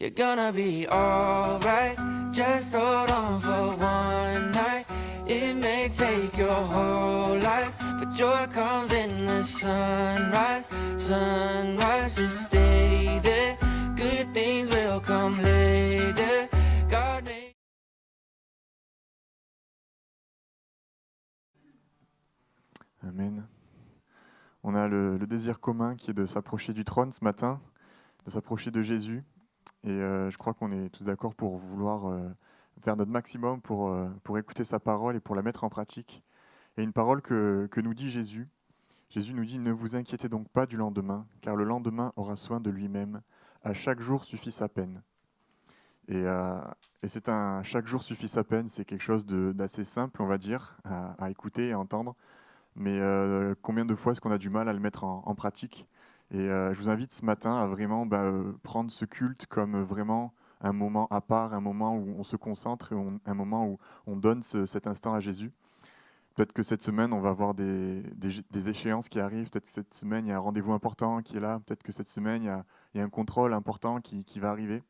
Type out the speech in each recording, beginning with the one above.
you're gonna be alright. Just hold on for one night. It may take your whole life, but joy comes in the sunrise. Sunrise, just stay there. Good things will come later. God made... Amen. On a le désir commun qui est de s'approcher du trône ce matin, de s'approcher de Jésus. Et je crois qu'on est tous d'accord pour vouloir faire notre maximum pour écouter sa parole et pour la mettre en pratique. Et une parole que nous dit Jésus. Jésus nous dit « Ne vous inquiétez donc pas du lendemain, car le lendemain aura soin de lui-même. À chaque jour suffit sa peine. » Et c'est chaque jour suffit sa peine, c'est quelque chose d'assez simple, on va dire, à écouter et à entendre. Mais combien de fois est-ce qu'on a du mal à le mettre en pratique ? Et je vous invite ce matin à vraiment prendre ce culte comme vraiment un moment à part, un moment où on se concentre, un moment où on donne cet instant à Jésus. Peut-être que cette semaine, on va avoir des échéances qui arrivent. Peut-être que cette semaine, il y a un rendez-vous important qui est là. Peut-être que cette semaine, il y a un contrôle important qui va arriver.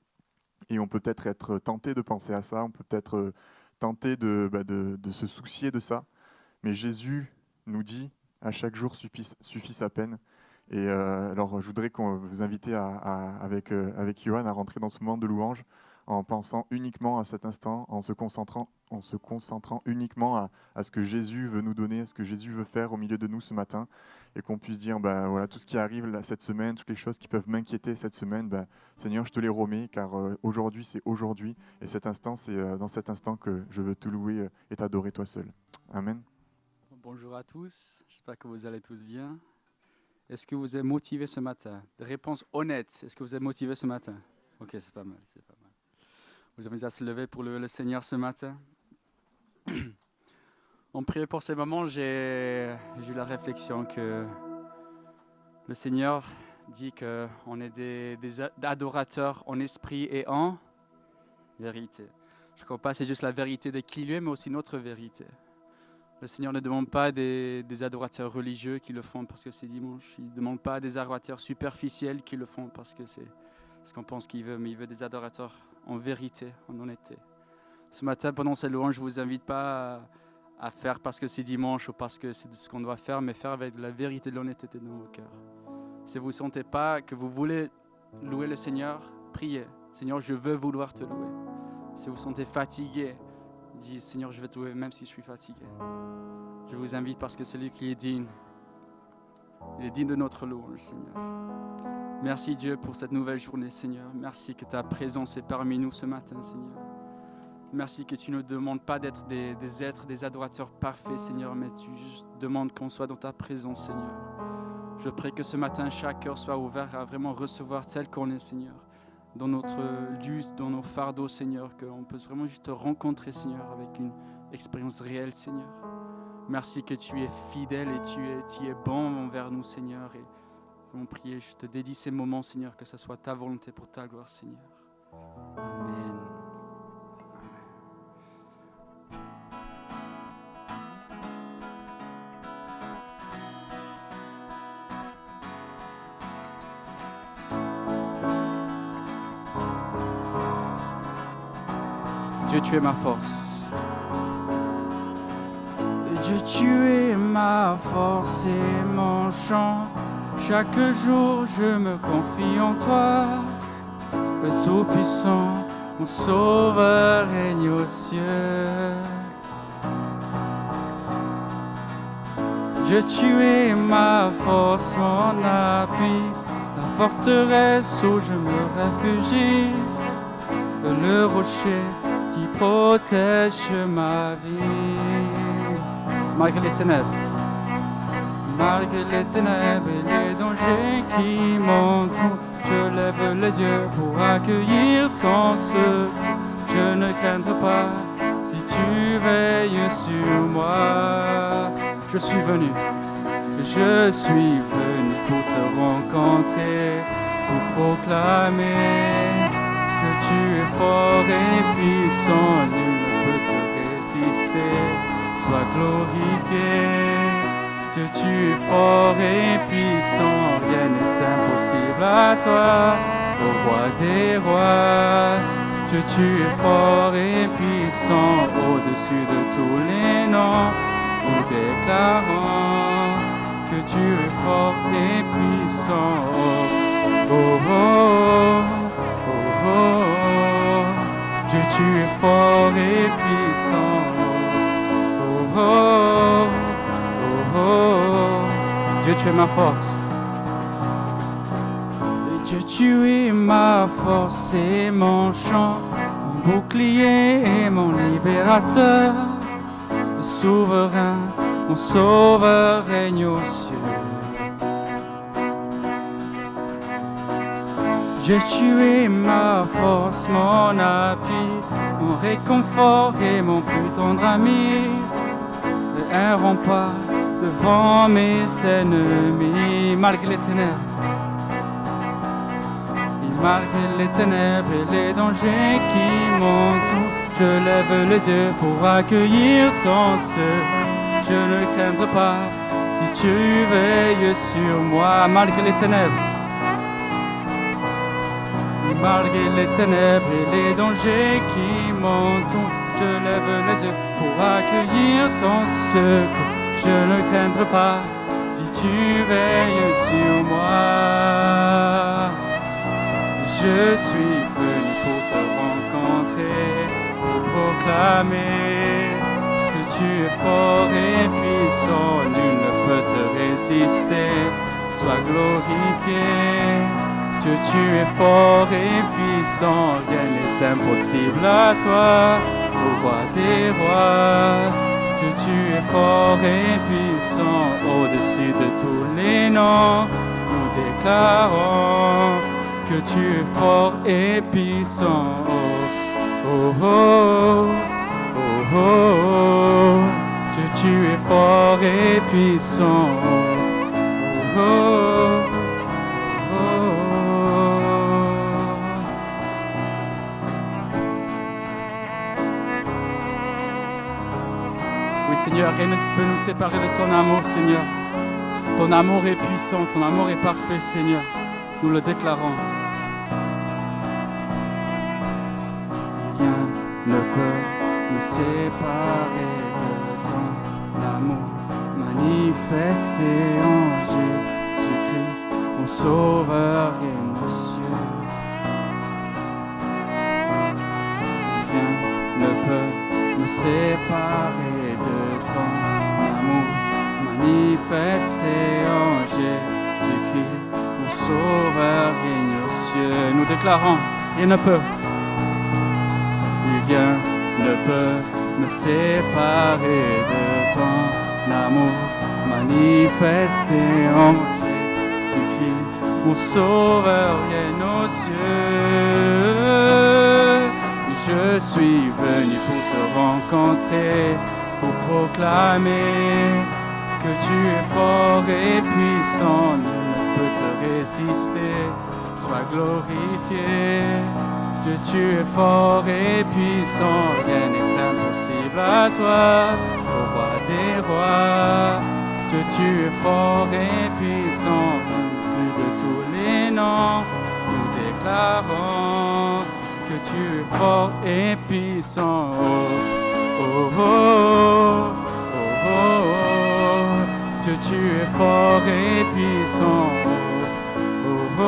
Et on peut peut-être être tenté de penser à ça. On peut peut-être tenté de se soucier de ça. Mais Jésus nous dit « à chaque jour suffit sa peine ». Et alors, je voudrais vous inviter avec Johan à rentrer dans ce moment de louange en pensant uniquement à cet instant, en se concentrant uniquement à ce que Jésus veut nous donner, à ce que Jésus veut faire au milieu de nous ce matin, et qu'on puisse dire, voilà, tout ce qui arrive là, cette semaine, toutes les choses qui peuvent m'inquiéter cette semaine, Seigneur, je te les remets, car aujourd'hui, c'est aujourd'hui, et cet instant, c'est dans cet instant que je veux te louer et t'adorer toi seul. Amen. Bonjour à tous, j'espère que vous allez tous bien. Est-ce que vous êtes motivés ce matin? Réponse honnête, est-ce que vous êtes motivés ce matin? Ok, c'est pas mal, c'est pas mal. Vous avez à se lever pour le Seigneur ce matin? En priant pour ces moments, j'ai eu la réflexion que le Seigneur dit qu'on est des adorateurs en esprit et en vérité. Je ne crois pas que c'est juste la vérité de qui il est, mais aussi notre vérité. Le Seigneur ne demande pas des adorateurs religieux qui le font parce que c'est dimanche. Il ne demande pas des adorateurs superficiels qui le font parce que c'est ce qu'on pense qu'il veut, mais il veut des adorateurs en vérité, en honnêteté. Ce matin, pendant cette louange, je ne vous invite pas à faire parce que c'est dimanche ou parce que c'est ce qu'on doit faire, mais faire avec la vérité de l'honnêteté dans vos cœurs. Si vous ne sentez pas que vous voulez louer le Seigneur, priez. Seigneur, je veux vouloir te louer. Si vous vous sentez fatigué, dites, Seigneur, je vais te louer même si je suis fatigué. Je vous invite parce que c'est lui qui est digne. Il est digne de notre louange, Seigneur. Merci Dieu pour cette nouvelle journée, Seigneur. Merci que ta présence est parmi nous ce matin, Seigneur. Merci que tu ne demandes pas d'être des êtres, des adorateurs parfaits, Seigneur, mais tu juste demandes qu'on soit dans ta présence, Seigneur. Je prie que ce matin, chaque cœur soit ouvert à vraiment recevoir tel qu'on est, Seigneur. Dans notre lutte, dans nos fardeaux, Seigneur, qu'on peut vraiment juste te rencontrer, Seigneur, avec une expérience réelle, Seigneur. Merci que tu es fidèle et tu es bon envers nous, Seigneur. Et on prie, je te dédie ces moments, Seigneur, que ce soit ta volonté pour ta gloire, Seigneur. Amen. Dieu, tu es ma force. Dieu, tu es ma force et mon chant. Chaque jour, je me confie en toi. Le Tout-Puissant, mon Sauveur règne aux cieux. Dieu, tu es ma force, mon appui, la forteresse où je me réfugie, le rocher qui protège ma vie. Malgré les ténèbres et les dangers qui m'entourent, je lève les yeux pour accueillir ton secours. Je ne craindrai pas si tu veilles sur moi. Je suis venu pour te rencontrer, pour proclamer que tu es fort et puissant, nul ne peut te résister. Sois glorifié, Dieu, tu es fort et puissant, rien n'est impossible à toi, ô roi des rois. Dieu, tu es fort et puissant au-dessus de tous les noms. Nous déclarons que tu es fort et puissant. Oh, oh, oh, oh, oh. Dieu, tu es fort et puissant. Oh, oh, oh, oh. Dieu, tu es ma force. Dieu, tu es ma force et mon chant, mon bouclier et mon libérateur. Le souverain, mon sauveur règne aux cieux. Dieu, tu es ma force, mon appui, mon réconfort et mon plus tendre ami. Un rempart devant mes ennemis, malgré les ténèbres. Malgré les ténèbres et les dangers qui m'entourent, je lève les yeux pour accueillir ton secours. Je ne craindrai pas si tu veilles sur moi, malgré les ténèbres. Malgré les ténèbres et les dangers qui m'entourent, je lève les yeux pour accueillir ton secours. Je ne craindrai pas si tu veilles sur moi. Je suis venu pour te rencontrer, pour proclamer que tu es fort et puissant, nul ne peut te résister. Sois glorifié, Dieu, tu es fort et puissant, rien n'est impossible à toi, au roi des rois. Dieu, tu es fort et puissant, au-dessus de tous les noms, nous déclarons que tu es fort et puissant. Oh, oh, oh, oh, oh. Dieu, tu es fort et puissant. Oh, oh, oh. Oui, Seigneur, rien ne peut nous séparer de ton amour, Seigneur. Ton amour est puissant, ton amour est parfait, Seigneur. Nous le déclarons. Rien ne peut nous séparer de ton amour manifesté en Jésus-Christ, mon Sauveur et mon cieux. Rien ne peut nous séparer de ton amour manifesté en Jésus-Christ. Sauveur règne aux cieux, nous déclarons, rien ne peut me séparer de ton amour manifesté en Jésus-Christ, mon Sauveur règne aux cieux. Je suis venu pour te rencontrer, pour proclamer que tu es fort et puissant. Peut te résister, sois glorifié. Dieu, tu es fort et puissant, rien n'est impossible à toi, au roi des rois. Dieu, tu es fort et puissant, plus de tous les noms, nous déclarons que tu es fort et puissant. Oh, oh, oh, oh, oh, oh. Dieu, tu es fort et puissant. Oh, oh,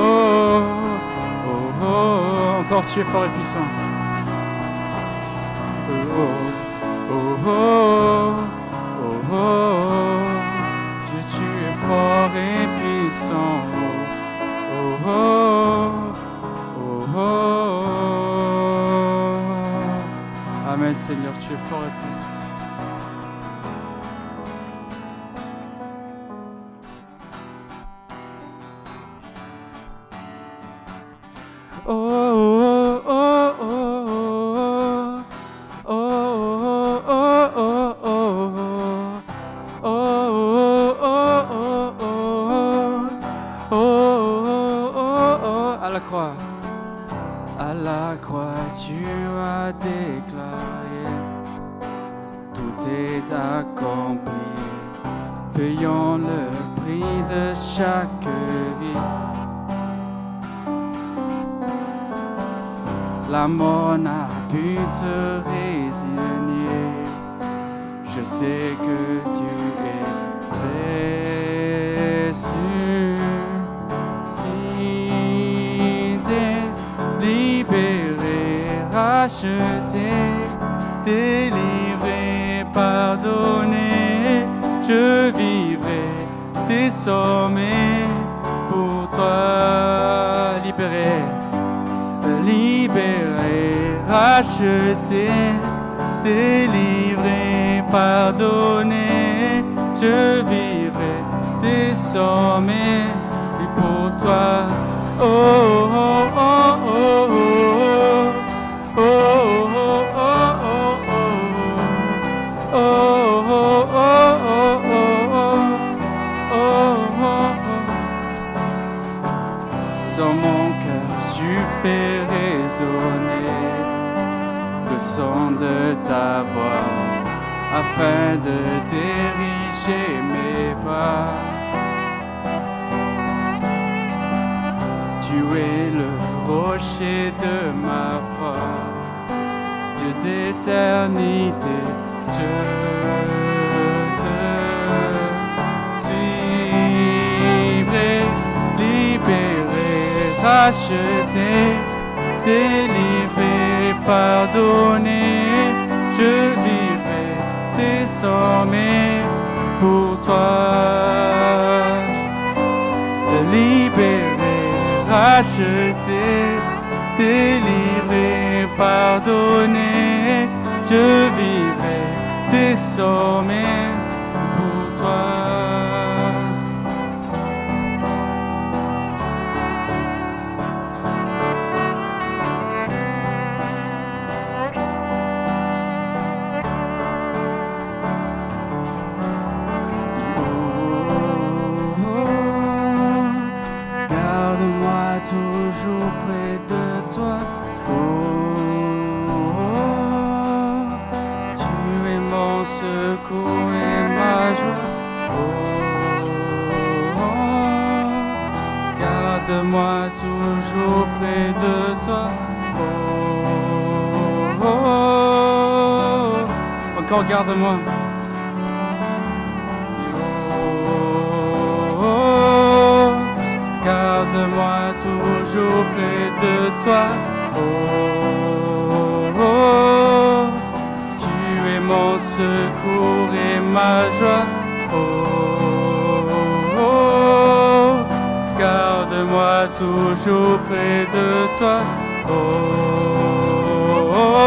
oh, oh. Encore tu es fort et puissant. Oh, oh, oh, oh, oh. Dieu, tu es fort et puissant. Oh, oh, oh, oh. Amen, Seigneur, tu es fort et puissant. Oh, oh, oh, oh, oh, oh, oh, oh, oh, oh, oh, à la croix, tu as déclaré, tout est accompli, payons le prix de chaque vie. la mort n'a pu te résigner. Je sais que tu es reçu, si libéré, racheté, délivré, pardonné, je vivrai désormais pour toi, libéré, libéré, racheté, délivré, pardonné, je vivrai désormais pour toi. Oh, oh, oh, oh, oh, oh, oh, oh, oh, oh, dans mon cœur, tu fais résonner le son de ta voix afin de diriger mes pas. Tu es le rocher de ma foi, Dieu d'éternité, je te suivrai, libéré, racheté, délivré, pardonné, je vivrai désormais pour toi, libéré, racheté, délivré, pardonné, je vivrai désormais pour toi. Toujours près de toi, oh, tu es mon secours et ma joie, oh, garde-moi toujours près de toi, oh, encore garde-moi. Garde-moi toujours près de toi, oh, oh, tu es mon secours et ma joie, oh, oh, garde-moi toujours près de toi, oh, oh,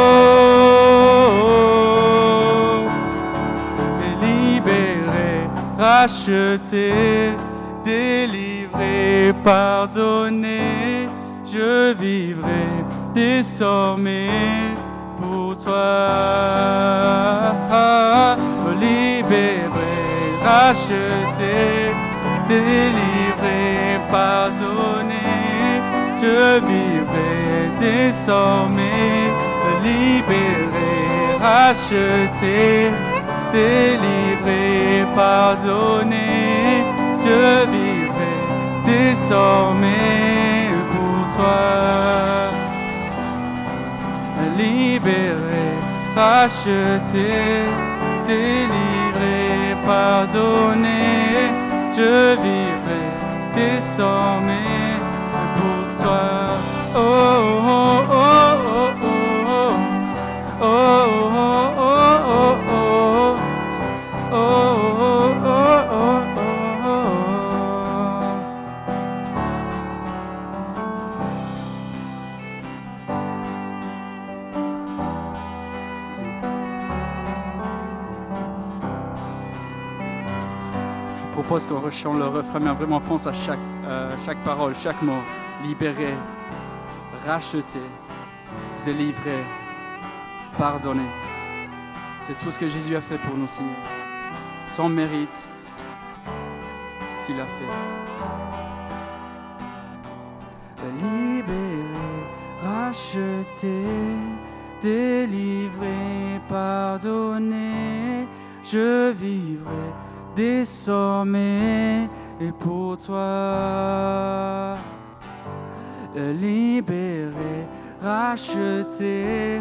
libéré, racheté, délivré, pardonné, je vivrai désormais pour toi. Libéré, racheté, délivré, pardonné, je vivrai désormais. Libéré, racheté, délivré, pardonné, je vivrai désormais pour toi, libéré, racheté, délivré, pardonné, je vivrai désormais pour toi. Oh, oh, oh, oh, oh, oh, oh, oh, oh, oh, oh, oh, oh. Je propose qu'on rechante le refrain, mais vraiment pense à chaque parole, chaque mot. Libéré, racheté, délivré, pardonné. C'est tout ce que Jésus a fait pour nous, Seigneur. Sans mérite, c'est ce qu'il a fait. Libéré, racheté, délivré, pardonné, je vivrai désormais et pour toi. Libéré, racheté,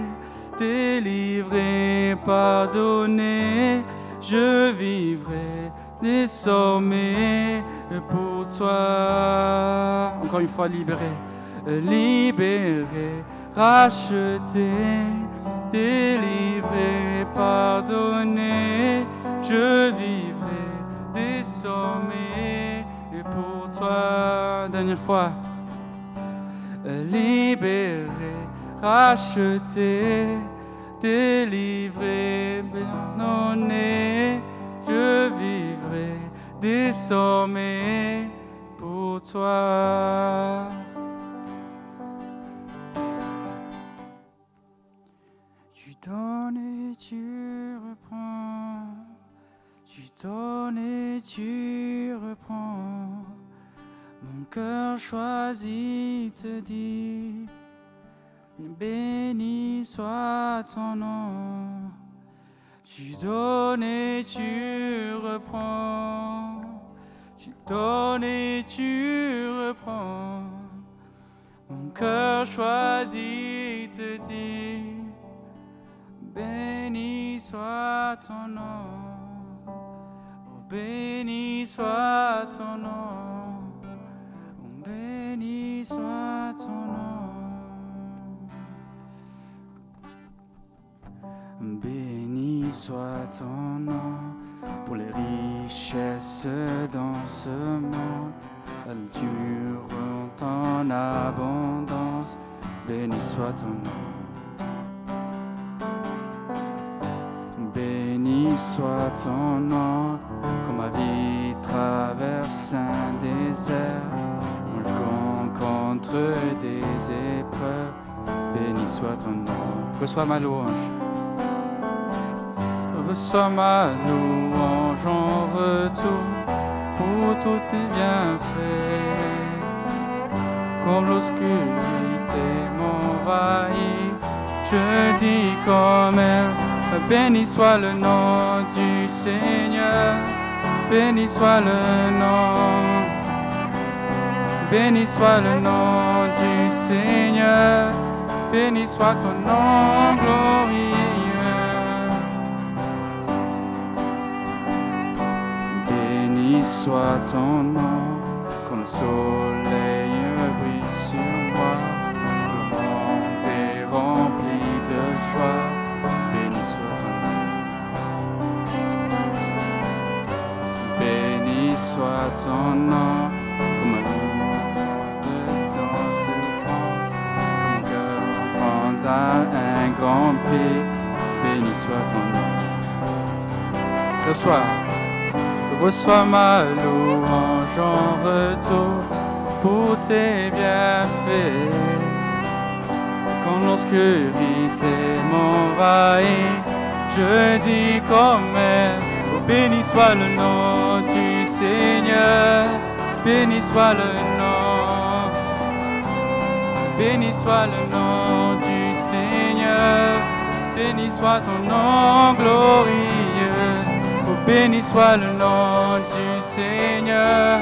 délivré, pardonné. Je vivrai désormais pour toi. Encore une fois, libéré, libéré, racheté, délivré, pardonné. Je vivrai désormais pour toi. Dernière fois. Libéré, racheté, délivré, pardonné. Je vivrai désormais pour toi. Tu donnes et tu reprends. Tu donnes et tu reprends. Mon cœur choisit te dit, béni soit ton nom. Tu donnes et tu reprends. Tu donnes et tu reprends. Mon cœur choisit te dit, béni soit ton nom. Oh, béni soit ton nom. Oh, béni soit ton nom. Béni soit ton nom pour les richesses dans ce monde. Elles durent en abondance. Béni soit ton nom. Béni soit ton nom, quand ma vie traverse un désert, quand je rencontre des épreuves. Béni soit ton nom. Reçois ma louange. Reçois ma louange en retour pour tous tes bienfaits. Comme l'obscurité m'envahit, je dis comme elle, béni soit le nom du Seigneur, béni soit le nom, béni soit le nom du Seigneur, béni soit ton nom glorieux. Béni soit ton nom, quand le soleil brille sur moi, le monde est rempli de joie. Béni soit ton nom. Béni soit ton nom, comme un loup dans tes France, comme un cœur prend un grand pays. Béni soit ton nom. Reçois ma louange en retour pour tes bienfaits. Quand l'obscurité m'envahit, je dis comme elle, oh, béni soit le nom du Seigneur, béni soit le nom, béni soit le nom du Seigneur, béni soit ton nom glorieux. Béni soit le nom du Seigneur,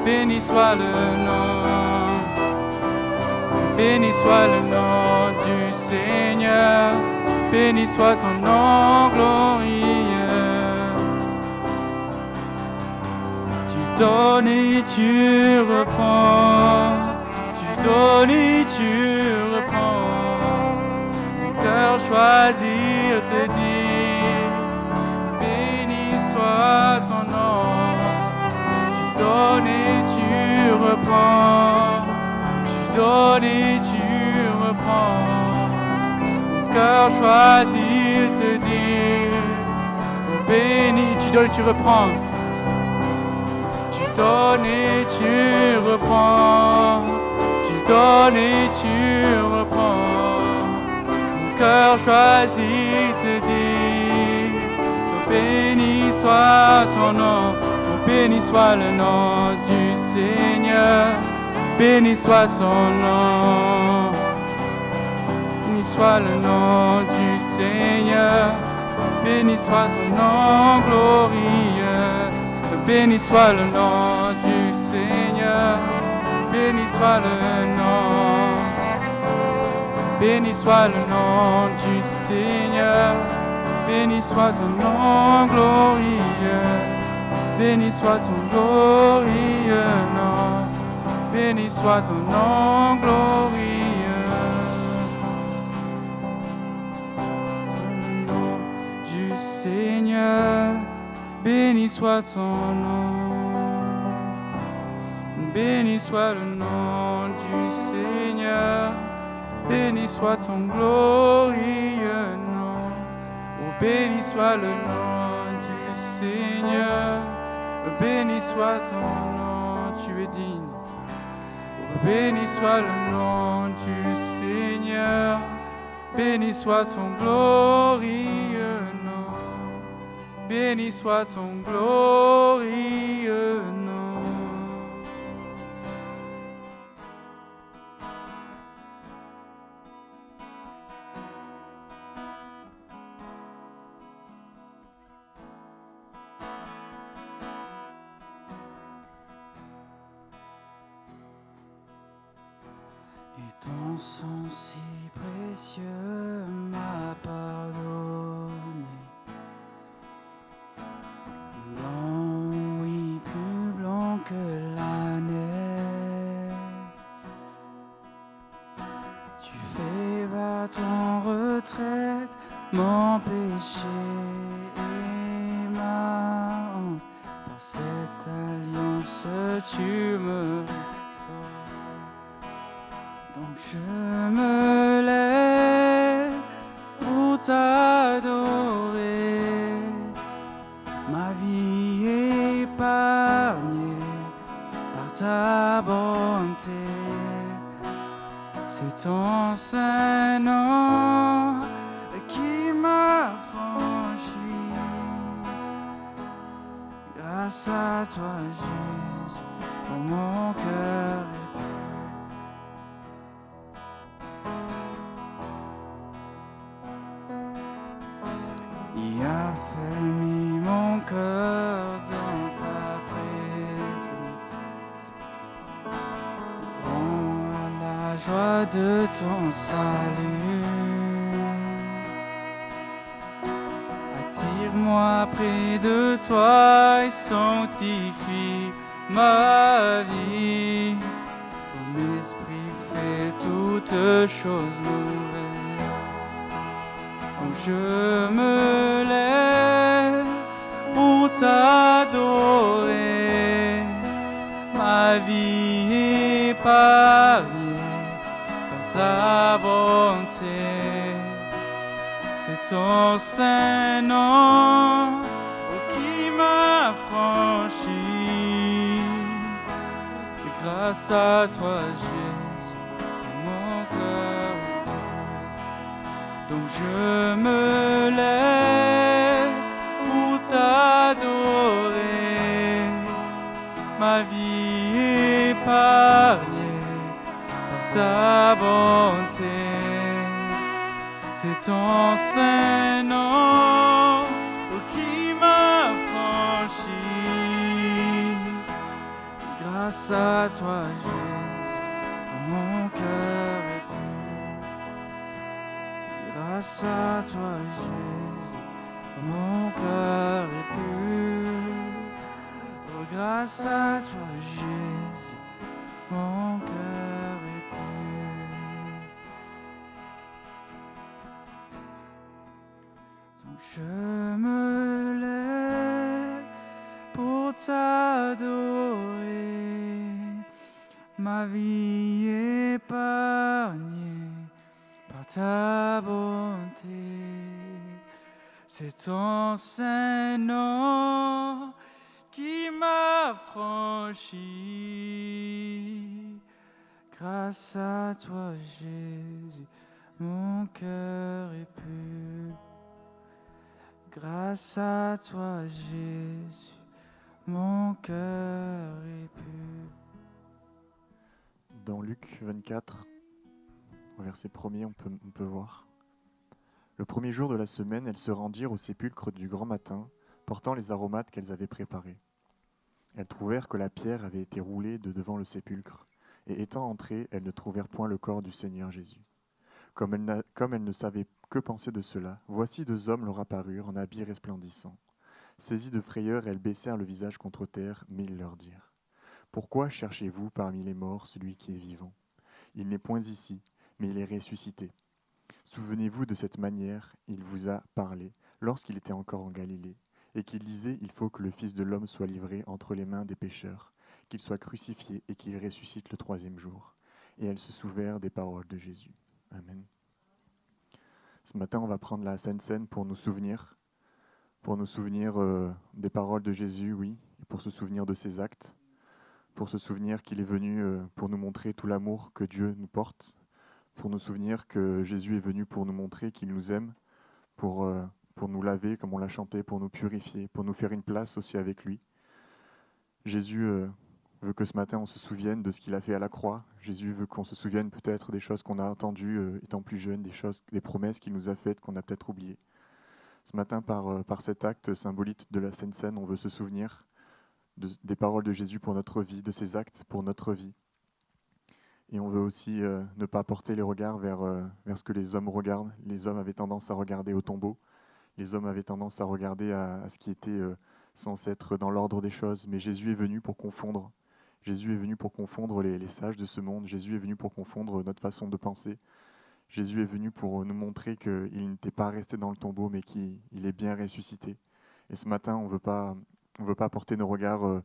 béni soit le nom, béni soit le nom du Seigneur, béni soit ton nom glorieux. Tu donnes et tu reprends, tu donnes et tu reprends, mon cœur choisit te dire, soit ton nom. Tu donnes et tu reprends, tu donnes et tu reprends. Mon cœur choisit te dire, béni. Tu donnes et tu reprends, tu donnes et tu reprends, tu donnes et tu reprends. Mon cœur choisit te dire, béni soit ton nom, oh, béni soit le nom du Seigneur, béni soit son nom, béni soit le nom du Seigneur, béni soit son nom glorieux, béni soit le nom du Seigneur, béni soit le nom, Béni soit le nom du Seigneur. Béni soit ton nom glorieux. Béni soit ton glorieux nom. Béni soit ton nom glorieux. Le nom du Seigneur. Béni soit ton nom. Béni soit le nom du Seigneur. Béni soit ton glorieux nom. Oh, béni soit le nom du Seigneur. Béni soit ton nom, tu es digne. Oh, béni soit le nom du Seigneur. Béni soit ton glorieux nom. Béni soit ton glorieux nom. Et ton sang si précieux m'a pardonné. Blanc, oui, plus blanc que la neige. Tu fais battre en retraite mon péché et ma honte. Par cette alliance, tu me restaures. Donc je me lève pour t'adorer. Ma vie épargnée par ta bonté. C'est ton saint nom qui m'a franchi. Grâce à toi, Jésus, pour mon cœur. Il a fermé mon cœur dans ta présence. Prends la joie de ton salut. Attire-moi près de toi et sanctifie ma vie. Ton esprit fait toutes choses nouvelles. Donc je me lève pour t'adorer. Ma vie épargnée par ta bonté. C'est ton saint nom qui m'a franchi. Et grâce à toi, Jésus, mon cœur. Donc je me lève pour t'adorer. Ma vie épargnée par ta bonté. C'est ton saint nom qui m'a franchi. Grâce à toi, Jésus, mon cœur est pur. Grâce à toi, Jésus, mon cœur est pur. Oh, grâce à toi, Jésus, mon cœur est pur. Donc je me lève pour t'adorer. Ma vie épargnée par ta bonté. C'est ton saint nom qui m'a franchi. Grâce à toi, Jésus, mon cœur est pur. Grâce à toi, Jésus, mon cœur est pur. Dans Luc 24, au verset 1er, on peut voir. Le premier jour de la semaine, elles se rendirent au sépulcre du grand matin, portant les aromates qu'elles avaient préparés. Elles trouvèrent que la pierre avait été roulée de devant le sépulcre, et étant entrées, elles ne trouvèrent point le corps du Seigneur Jésus. Comme elle ne savait que penser de cela, voici 2 hommes leur apparurent en habits resplendissants. Saisis de frayeur, elles baissèrent le visage contre terre, mais ils leur dirent : Pourquoi cherchez-vous parmi les morts celui qui est vivant ? Il n'est point ici, mais il est ressuscité. Souvenez-vous de cette manière, il vous a parlé lorsqu'il était encore en Galilée, et qu'il disait : Il faut que le Fils de l'homme soit livré entre les mains des pécheurs, qu'il soit crucifié et qu'il ressuscite le 3e jour. Et elles se souvinrent des paroles de Jésus. Amen. Ce matin, on va prendre la Sainte Seine pour nous souvenir des paroles de Jésus, oui, et pour se souvenir de ses actes, pour se souvenir qu'il est venu pour nous montrer tout l'amour que Dieu nous porte, pour nous souvenir que Jésus est venu pour nous montrer qu'il nous aime, pour nous laver, comme on l'a chanté, pour nous purifier, pour nous faire une place aussi avec lui. Jésus veut que ce matin on se souvienne de ce qu'il a fait à la croix. Jésus veut qu'on se souvienne peut-être des choses qu'on a entendues étant plus jeune, des promesses qu'il nous a faites qu'on a peut-être oubliées. Ce matin, par cet acte symbolique de la Sainte Seine, on veut se souvenir des paroles de Jésus pour notre vie, de ses actes pour notre vie. Et on veut aussi ne pas porter les regards vers ce que les hommes regardent. Les hommes avaient tendance à regarder au tombeau. Les hommes avaient tendance à regarder à ce qui était censé être dans l'ordre des choses. Mais Jésus est venu pour confondre. Jésus est venu pour confondre les sages de ce monde. Jésus est venu pour confondre notre façon de penser. Jésus est venu pour nous montrer qu'il n'était pas resté dans le tombeau, mais qu'il est bien ressuscité. Et ce matin, on veut pas porter nos regards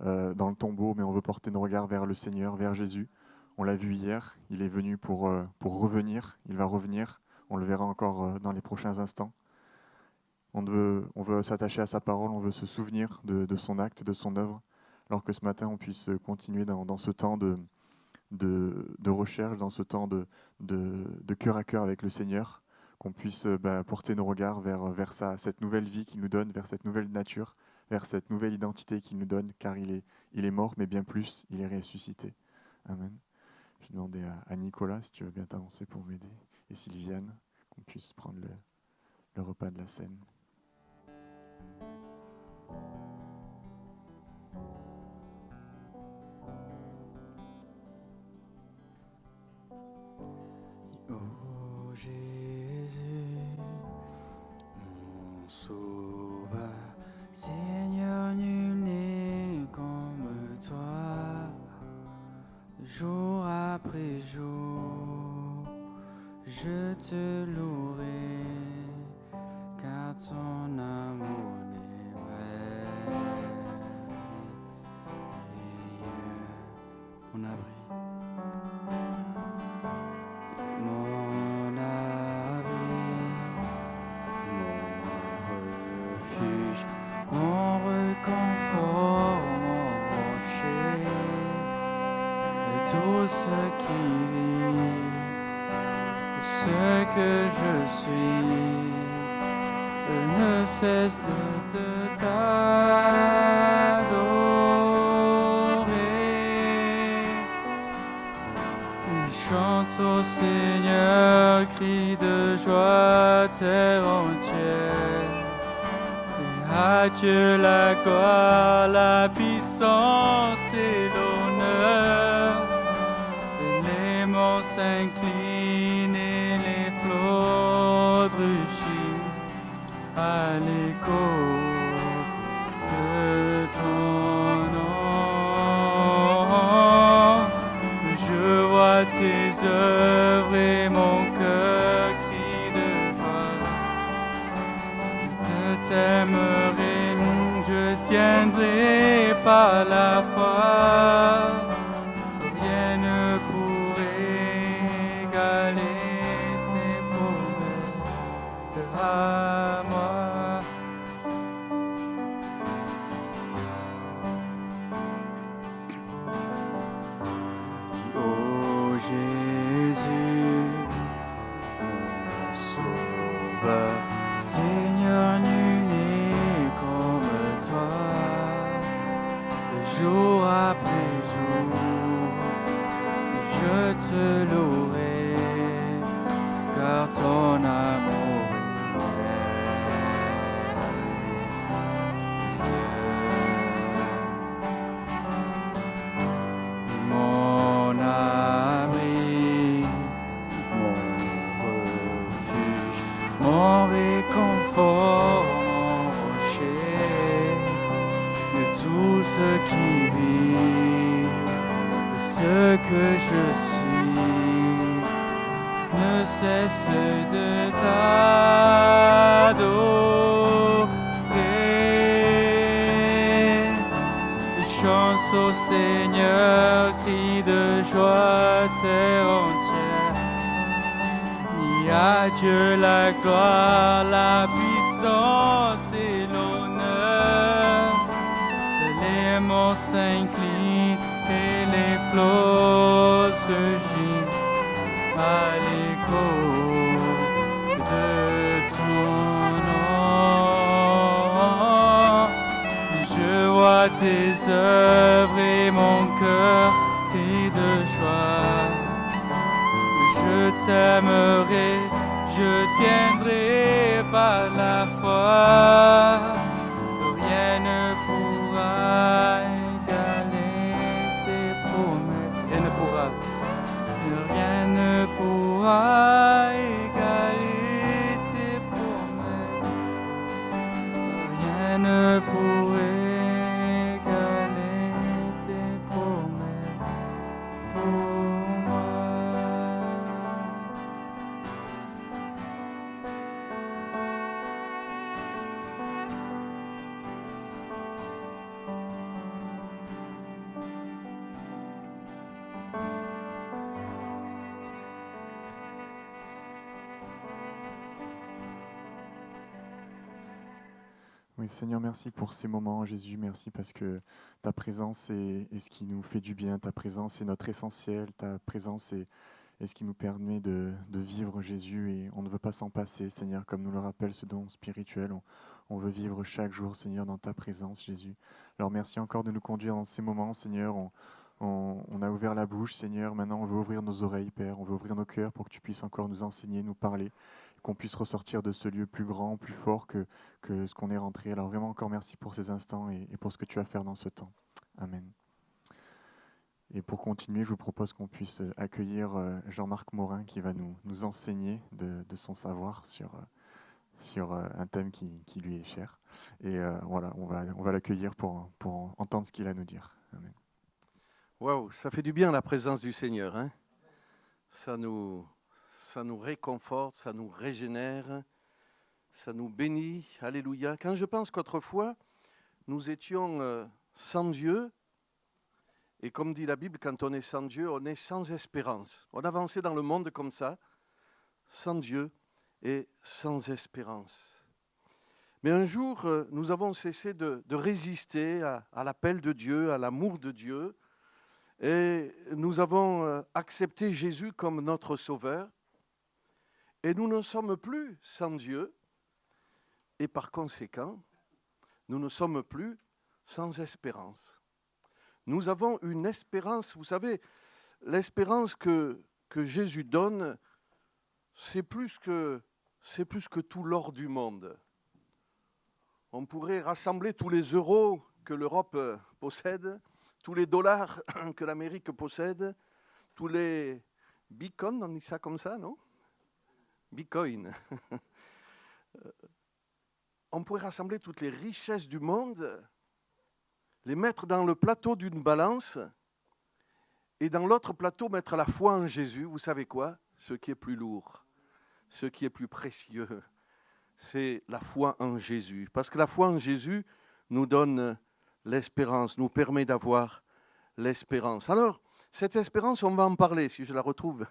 dans le tombeau, mais on veut porter nos regards vers le Seigneur, vers Jésus. On l'a vu hier, il est venu pour revenir, il va revenir, on le verra encore dans les prochains instants. On veut s'attacher à sa parole, on veut se souvenir de son acte, de son œuvre, alors que ce matin on puisse continuer dans ce temps de recherche, dans ce temps de cœur à cœur avec le Seigneur, qu'on puisse porter nos regards vers cette nouvelle vie qu'il nous donne, vers cette nouvelle nature, vers cette nouvelle identité qu'il nous donne, car il est mort, mais bien plus, il est ressuscité. Amen. Je vais demander à Nicolas, si tu veux bien t'avancer pour m'aider, et Sylviane, qu'on puisse prendre le repas de la Seine. Oh Jésus, mon sauveur, Seigneur, nul n'est comme toi. Jour après jour, je te louerai, car ton amour n'est vrai. On abri, mon abri, mon refuge, mon réconfort, mon rocher. Tout ce qui vit, ce que je suis, ne cesse de t'adorer. Chante au Seigneur, crie de joie terre entière. À Dieu la gloire, la puissance et l'honneur. Les monts s'inclinent et les flots rugissent à l'écho de ton nom. Je vois tes œuvres et mon cœur crie de joie. Je t'aimerai, je tiendrai par la foi. Rien ne pourrait égaler tes promesses à moi. Oh Jésus, mon sauveur, Seigneur, nul n'est comme toi. Jour après jour, je te louerai, car ton amour est mon abri, mon mon réconfort, mon rocher, de tout ce qui vit, de ce que je suis, ne cesse de t'adorer. Chante au Seigneur, crie de joie terre entière. Il y a Dieu la gloire, la puissance et l'honneur. Les monts s'inclinent et les flots rugissent à l'écho de ton nom. Je vois tes œuvres et mon cœur crie de joie. Je t'aimerai, je tiendrai par la foi. Rien ne pourra égaler tes promesses. Rien ne pourra. Rien ne pourra égaler tes promesses. Rien ne pourrait égaler tes promesses pour moi. Oui, Seigneur, merci pour ces moments, Jésus. Merci parce que ta présence est ce qui nous fait du bien. Ta présence est notre essentiel. Ta présence est ce qui nous permet de vivre, Jésus. Et on ne veut pas s'en passer, Seigneur, comme nous le rappelle ce don spirituel. On veut vivre chaque jour, Seigneur, dans ta présence, Jésus. Alors merci encore de nous conduire dans ces moments, Seigneur. On a ouvert la bouche, Seigneur. Maintenant, on veut ouvrir nos oreilles, Père. On veut ouvrir nos cœurs pour que tu puisses encore nous enseigner, nous parler, qu'on puisse ressortir de ce lieu plus grand, plus fort que ce qu'on est rentré. Alors vraiment encore merci pour ces instants et pour ce que tu vas faire dans ce temps. Amen. Et pour continuer, je vous propose qu'on puisse accueillir Jean-Marc Morin qui va nous enseigner de son savoir sur un thème qui lui est cher. Et voilà, on va l'accueillir pour entendre ce qu'il a à nous dire. Amen. Waouh, ça fait du bien la présence du Seigneur, hein? Ça nous réconforte, ça nous régénère, ça nous bénit. Alléluia. Quand je pense qu'autrefois, nous étions sans Dieu, et comme dit la Bible, quand on est sans Dieu, on est sans espérance. On avançait dans le monde comme ça, sans Dieu et sans espérance. Mais un jour, nous avons cessé de résister à l'appel de Dieu, à l'amour de Dieu, et nous avons accepté Jésus comme notre Sauveur, et nous ne sommes plus sans Dieu, et par conséquent, nous ne sommes plus sans espérance. Nous avons une espérance, vous savez, l'espérance que Jésus donne, c'est plus que tout l'or du monde. On pourrait rassembler tous les euros que l'Europe possède, tous les dollars que l'Amérique possède, tous les bitcoins, on dit ça comme ça, non? Bitcoin. On pourrait rassembler toutes les richesses du monde, les mettre dans le plateau d'une balance et dans l'autre plateau mettre la foi en Jésus. Vous savez quoi? Ce qui est plus lourd, ce qui est plus précieux, c'est la foi en Jésus. Parce que la foi en Jésus nous donne l'espérance, nous permet d'avoir l'espérance. Alors, cette espérance, on va en parler, si je la retrouve.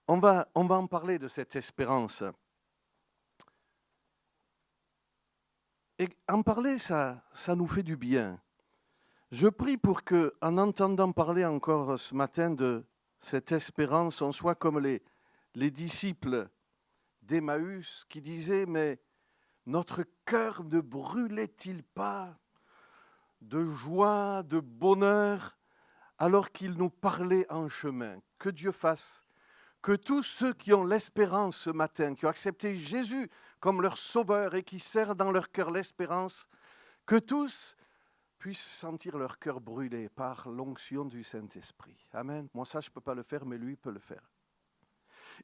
On va en parler de cette espérance. Et en parler, ça nous fait du bien. Je prie pour que, en entendant parler encore ce matin de cette espérance, on soit comme les disciples d'Emmaüs qui disaient « Mais notre cœur ne brûlait-il pas de joie, de bonheur, alors qu'il nous parlait en chemin ?» Que Dieu fasse que tous ceux qui ont l'espérance ce matin, qui ont accepté Jésus comme leur sauveur et qui serrent dans leur cœur l'espérance, que tous puissent sentir leur cœur brûler par l'onction du Saint-Esprit. Amen. Moi, ça, je ne peux pas le faire, mais lui peut le faire.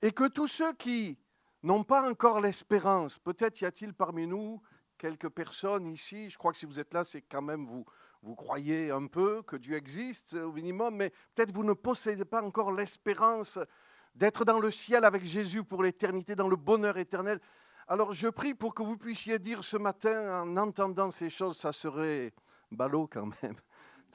Et que tous ceux qui n'ont pas encore l'espérance. Peut-être y a-t-il parmi nous quelques personnes ici, je crois que si vous êtes là, c'est quand même vous croyez un peu que Dieu existe au minimum, mais peut-être vous ne possédez pas encore l'espérance d'être dans le ciel avec Jésus pour l'éternité, dans le bonheur éternel. Alors je prie pour que vous puissiez dire ce matin, en entendant ces choses, ça serait ballot quand même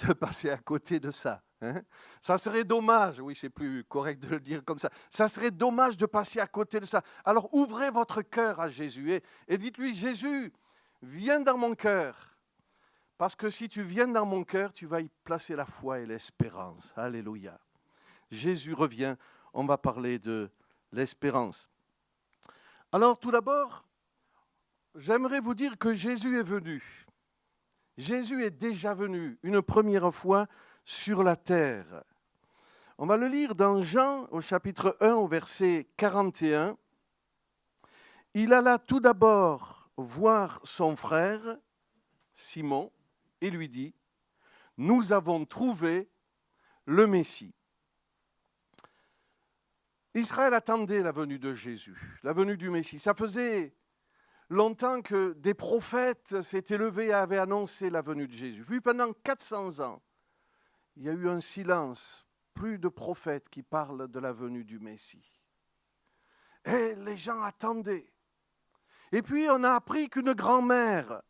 de passer à côté de ça. Hein? Ça serait dommage, oui c'est plus correct de le dire comme ça serait dommage de passer à côté de ça. Alors ouvrez votre cœur à Jésus et dites-lui, Jésus, viens dans mon cœur. Parce que si tu viens dans mon cœur, tu vas y placer la foi et l'espérance. Alléluia. Jésus revient, on va parler de l'espérance. Alors tout d'abord, j'aimerais vous dire que Jésus est venu. Jésus est déjà venu une première fois sur la terre. On va le lire dans Jean au chapitre 1 au verset 41. Il alla tout d'abord voir son frère Simon et lui dit, « Nous avons trouvé le Messie. » Israël attendait la venue de Jésus, la venue du Messie. Ça faisait longtemps que des prophètes s'étaient levés et avaient annoncé la venue de Jésus. Puis pendant 400 ans, il y a eu un silence, plus de prophètes qui parlent de la venue du Messie. Et les gens attendaient. Et puis on a appris qu'une grand-mère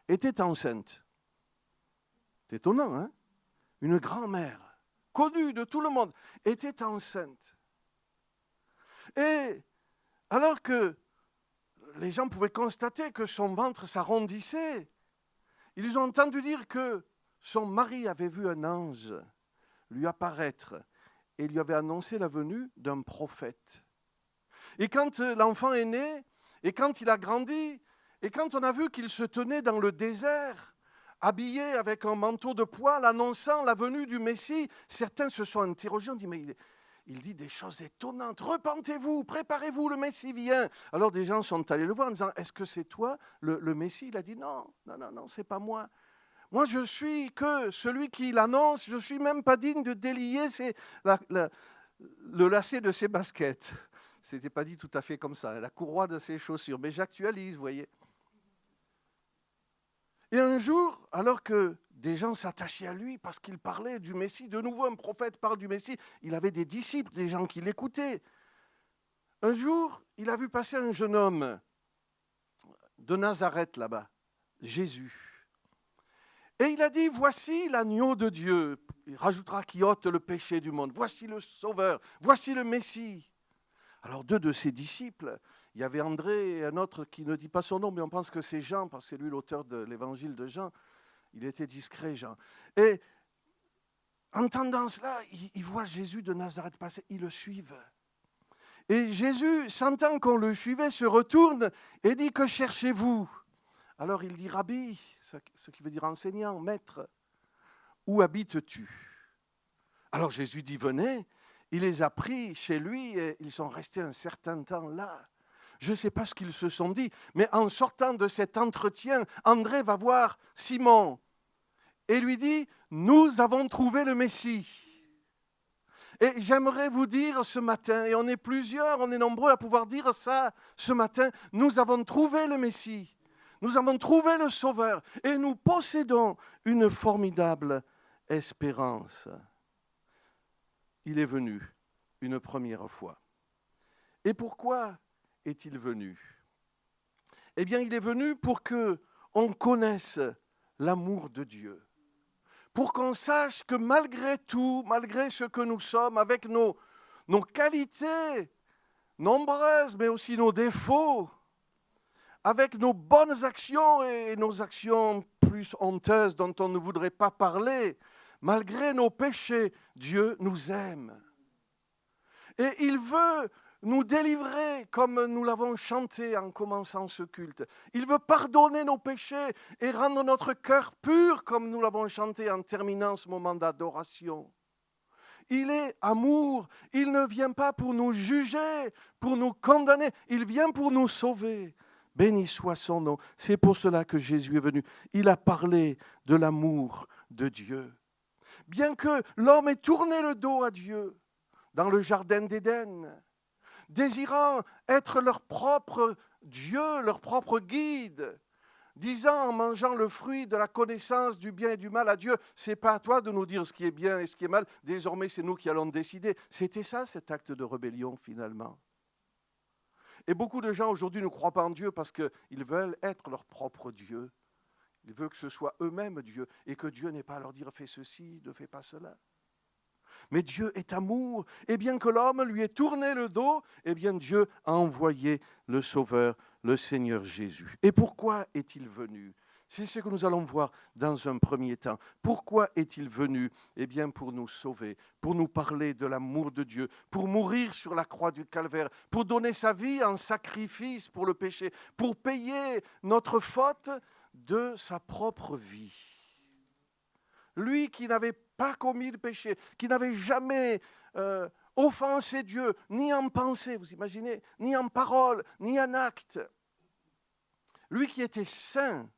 était enceinte. C'est étonnant, hein? Une grand-mère, connue de tout le monde, était enceinte. Et alors que les gens pouvaient constater que son ventre s'arrondissait, ils ont entendu dire que son mari avait vu un ange lui apparaître et lui avait annoncé la venue d'un prophète. Et quand l'enfant est né, et quand il a grandi, et quand on a vu qu'il se tenait dans le désert, habillé avec un manteau de poil, annonçant la venue du Messie, certains se sont interrogés, on dit, mais il dit des choses étonnantes. Repentez-vous, préparez-vous, le Messie vient. Alors des gens sont allés le voir en disant, est-ce que c'est toi, le Messie? Il a dit, non, c'est pas moi. Moi, je suis que celui qui l'annonce, je ne suis même pas digne de délier le lacet de ses baskets. Ce n'était pas dit tout à fait comme ça, la courroie de ses chaussures. Mais j'actualise, vous voyez. Et un jour, alors que des gens s'attachaient à lui parce qu'il parlait du Messie, de nouveau un prophète parle du Messie, il avait des disciples, des gens qui l'écoutaient. Un jour, il a vu passer un jeune homme de Nazareth là-bas, Jésus. Et il a dit, voici l'agneau de Dieu. Il rajoutera qui ôte le péché du monde. Voici le Sauveur, voici le Messie. Alors deux de ses disciples, il y avait André et un autre qui ne dit pas son nom, mais on pense que c'est Jean, parce que c'est lui l'auteur de l'évangile de Jean. Il était discret, Jean. Et entendant cela, ils voient Jésus de Nazareth passer, ils le suivent. Et Jésus, sentant qu'on le suivait, se retourne et dit, que cherchez-vous? Alors il dit, Rabbi, ce qui veut dire enseignant, maître, où habites-tu? Alors Jésus dit, venez. Il les a pris chez lui et ils sont restés un certain temps là. Je ne sais pas ce qu'ils se sont dit, mais en sortant de cet entretien, André va voir Simon et lui dit, nous avons trouvé le Messie. Et j'aimerais vous dire ce matin, et on est plusieurs, on est nombreux à pouvoir dire ça ce matin, nous avons trouvé le Messie, nous avons trouvé le Sauveur et nous possédons une formidable espérance. Il est venu une première fois. Et pourquoi est-il venu? Eh bien, il est venu pour qu'on connaisse l'amour de Dieu. Pour qu'on sache que malgré tout, malgré ce que nous sommes, avec nos qualités nombreuses, mais aussi nos défauts, avec nos bonnes actions et nos actions plus honteuses dont on ne voudrait pas parler, malgré nos péchés, Dieu nous aime. Et il veut nous délivrer comme nous l'avons chanté en commençant ce culte. Il veut pardonner nos péchés et rendre notre cœur pur comme nous l'avons chanté en terminant ce moment d'adoration. Il est amour. Il ne vient pas pour nous juger, pour nous condamner. Il vient pour nous sauver. Béni soit son nom. C'est pour cela que Jésus est venu. Il a parlé de l'amour de Dieu. Bien que l'homme ait tourné le dos à Dieu dans le jardin d'Éden, désirant être leur propre Dieu, leur propre guide, disant en mangeant le fruit de la connaissance du bien et du mal à Dieu, c'est pas à toi de nous dire ce qui est bien et ce qui est mal, désormais c'est nous qui allons décider. C'était ça cet acte de rébellion finalement. Et beaucoup de gens aujourd'hui ne croient pas en Dieu parce qu'ils veulent être leur propre Dieu. Ils veulent que ce soit eux-mêmes Dieu et que Dieu n'ait pas à leur dire fais ceci, ne fais pas cela. Mais Dieu est amour, et bien que l'homme lui ait tourné le dos, eh bien Dieu a envoyé le Sauveur, le Seigneur Jésus. Et pourquoi est-il venu ? C'est ce que nous allons voir dans un premier temps. Pourquoi est-il venu ? Eh bien pour nous sauver, pour nous parler de l'amour de Dieu, pour mourir sur la croix du calvaire, pour donner sa vie en sacrifice pour le péché, pour payer notre faute de sa propre vie. Lui qui n'avait pas commis le péché, qui n'avait jamais offensé Dieu, ni en pensée, vous imaginez, ni en parole, ni en acte. Lui qui était saint,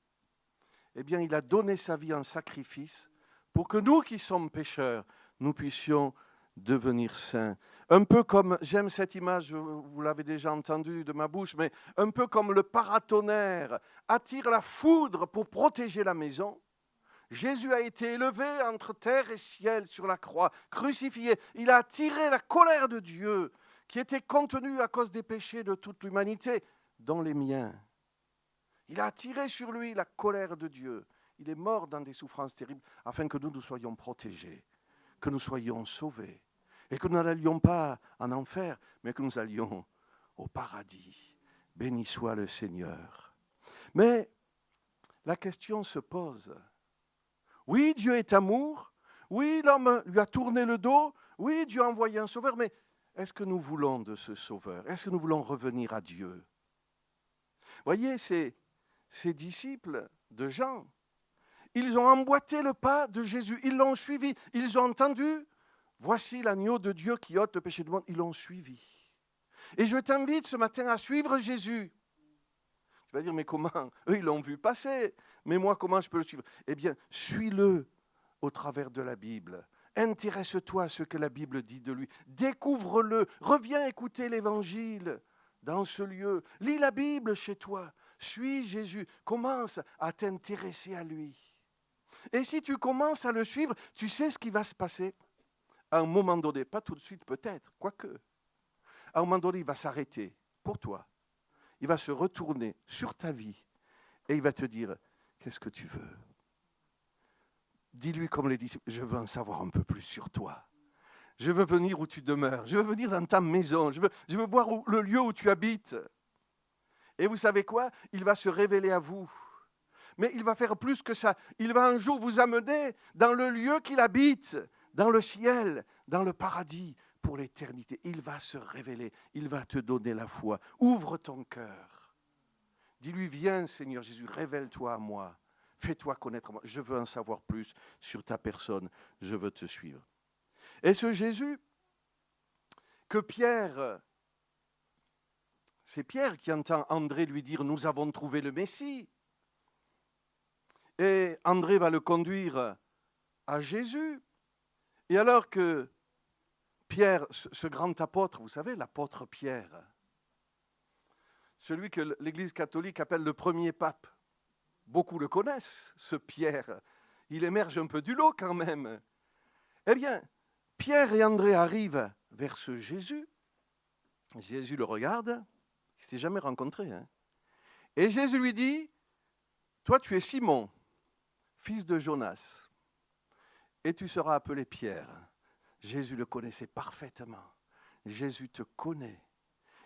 eh bien, il a donné sa vie en sacrifice pour que nous qui sommes pécheurs, nous puissions devenir saints. Un peu comme, j'aime cette image, vous l'avez déjà entendue de ma bouche, mais un peu comme le paratonnerre attire la foudre pour protéger la maison. Jésus a été élevé entre terre et ciel sur la croix, crucifié. Il a attiré la colère de Dieu qui était contenue à cause des péchés de toute l'humanité, dont les miens. Il a attiré sur lui la colère de Dieu. Il est mort dans des souffrances terribles afin que nous soyons protégés, que nous soyons sauvés et que nous n'allions pas en enfer, mais que nous allions au paradis. Béni soit le Seigneur. Mais la question se pose. Oui, Dieu est amour. Oui, l'homme lui a tourné le dos. Oui, Dieu a envoyé un sauveur. Mais est-ce que nous voulons de ce sauveur ? Est-ce que nous voulons revenir à Dieu ? Voyez, ces disciples de Jean, ils ont emboîté le pas de Jésus. Ils l'ont suivi. Ils ont entendu, voici l'agneau de Dieu qui ôte le péché du monde. Ils l'ont suivi. Et je t'invite ce matin à suivre Jésus. Tu vas dire, mais comment ? Eux, ils l'ont vu passer. Mais moi, comment je peux le suivre ? Eh bien, suis-le au travers de la Bible. Intéresse-toi à ce que la Bible dit de lui. Découvre-le. Reviens écouter l'Évangile dans ce lieu. Lis la Bible chez toi. Suis Jésus. Commence à t'intéresser à lui. Et si tu commences à le suivre, tu sais ce qui va se passer. À un moment donné, pas tout de suite peut-être, quoique. À un moment donné, il va s'arrêter pour toi. Il va se retourner sur ta vie et il va te dire, qu'est-ce que tu veux ? Dis-lui comme les disciples, je veux en savoir un peu plus sur toi. Je veux venir où tu demeures. Je veux venir dans ta maison. Je veux voir le lieu où tu habites. Et vous savez quoi ? Il va se révéler à vous. Mais il va faire plus que ça. Il va un jour vous amener dans le lieu qu'il habite, dans le ciel, dans le paradis, pour l'éternité. Il va se révéler. Il va te donner la foi. Ouvre ton cœur. Dis-lui, viens Seigneur Jésus, révèle-toi à moi. Fais-toi connaître moi. Je veux en savoir plus sur ta personne. Je veux te suivre. Et ce Jésus que Pierre, c'est Pierre qui entend André lui dire, nous avons trouvé le Messie. Et André va le conduire à Jésus. Et alors que Pierre, ce grand apôtre, vous savez, l'apôtre Pierre, celui que l'Église catholique appelle le premier pape, beaucoup le connaissent, ce Pierre. Il émerge un peu du lot quand même. Eh bien, Pierre et André arrivent vers ce Jésus. Jésus le regarde. Il ne s'est jamais rencontré. Et Jésus lui dit, toi tu es Simon, fils de Jonas, et tu seras appelé Pierre. Jésus le connaissait parfaitement. Jésus te connaît.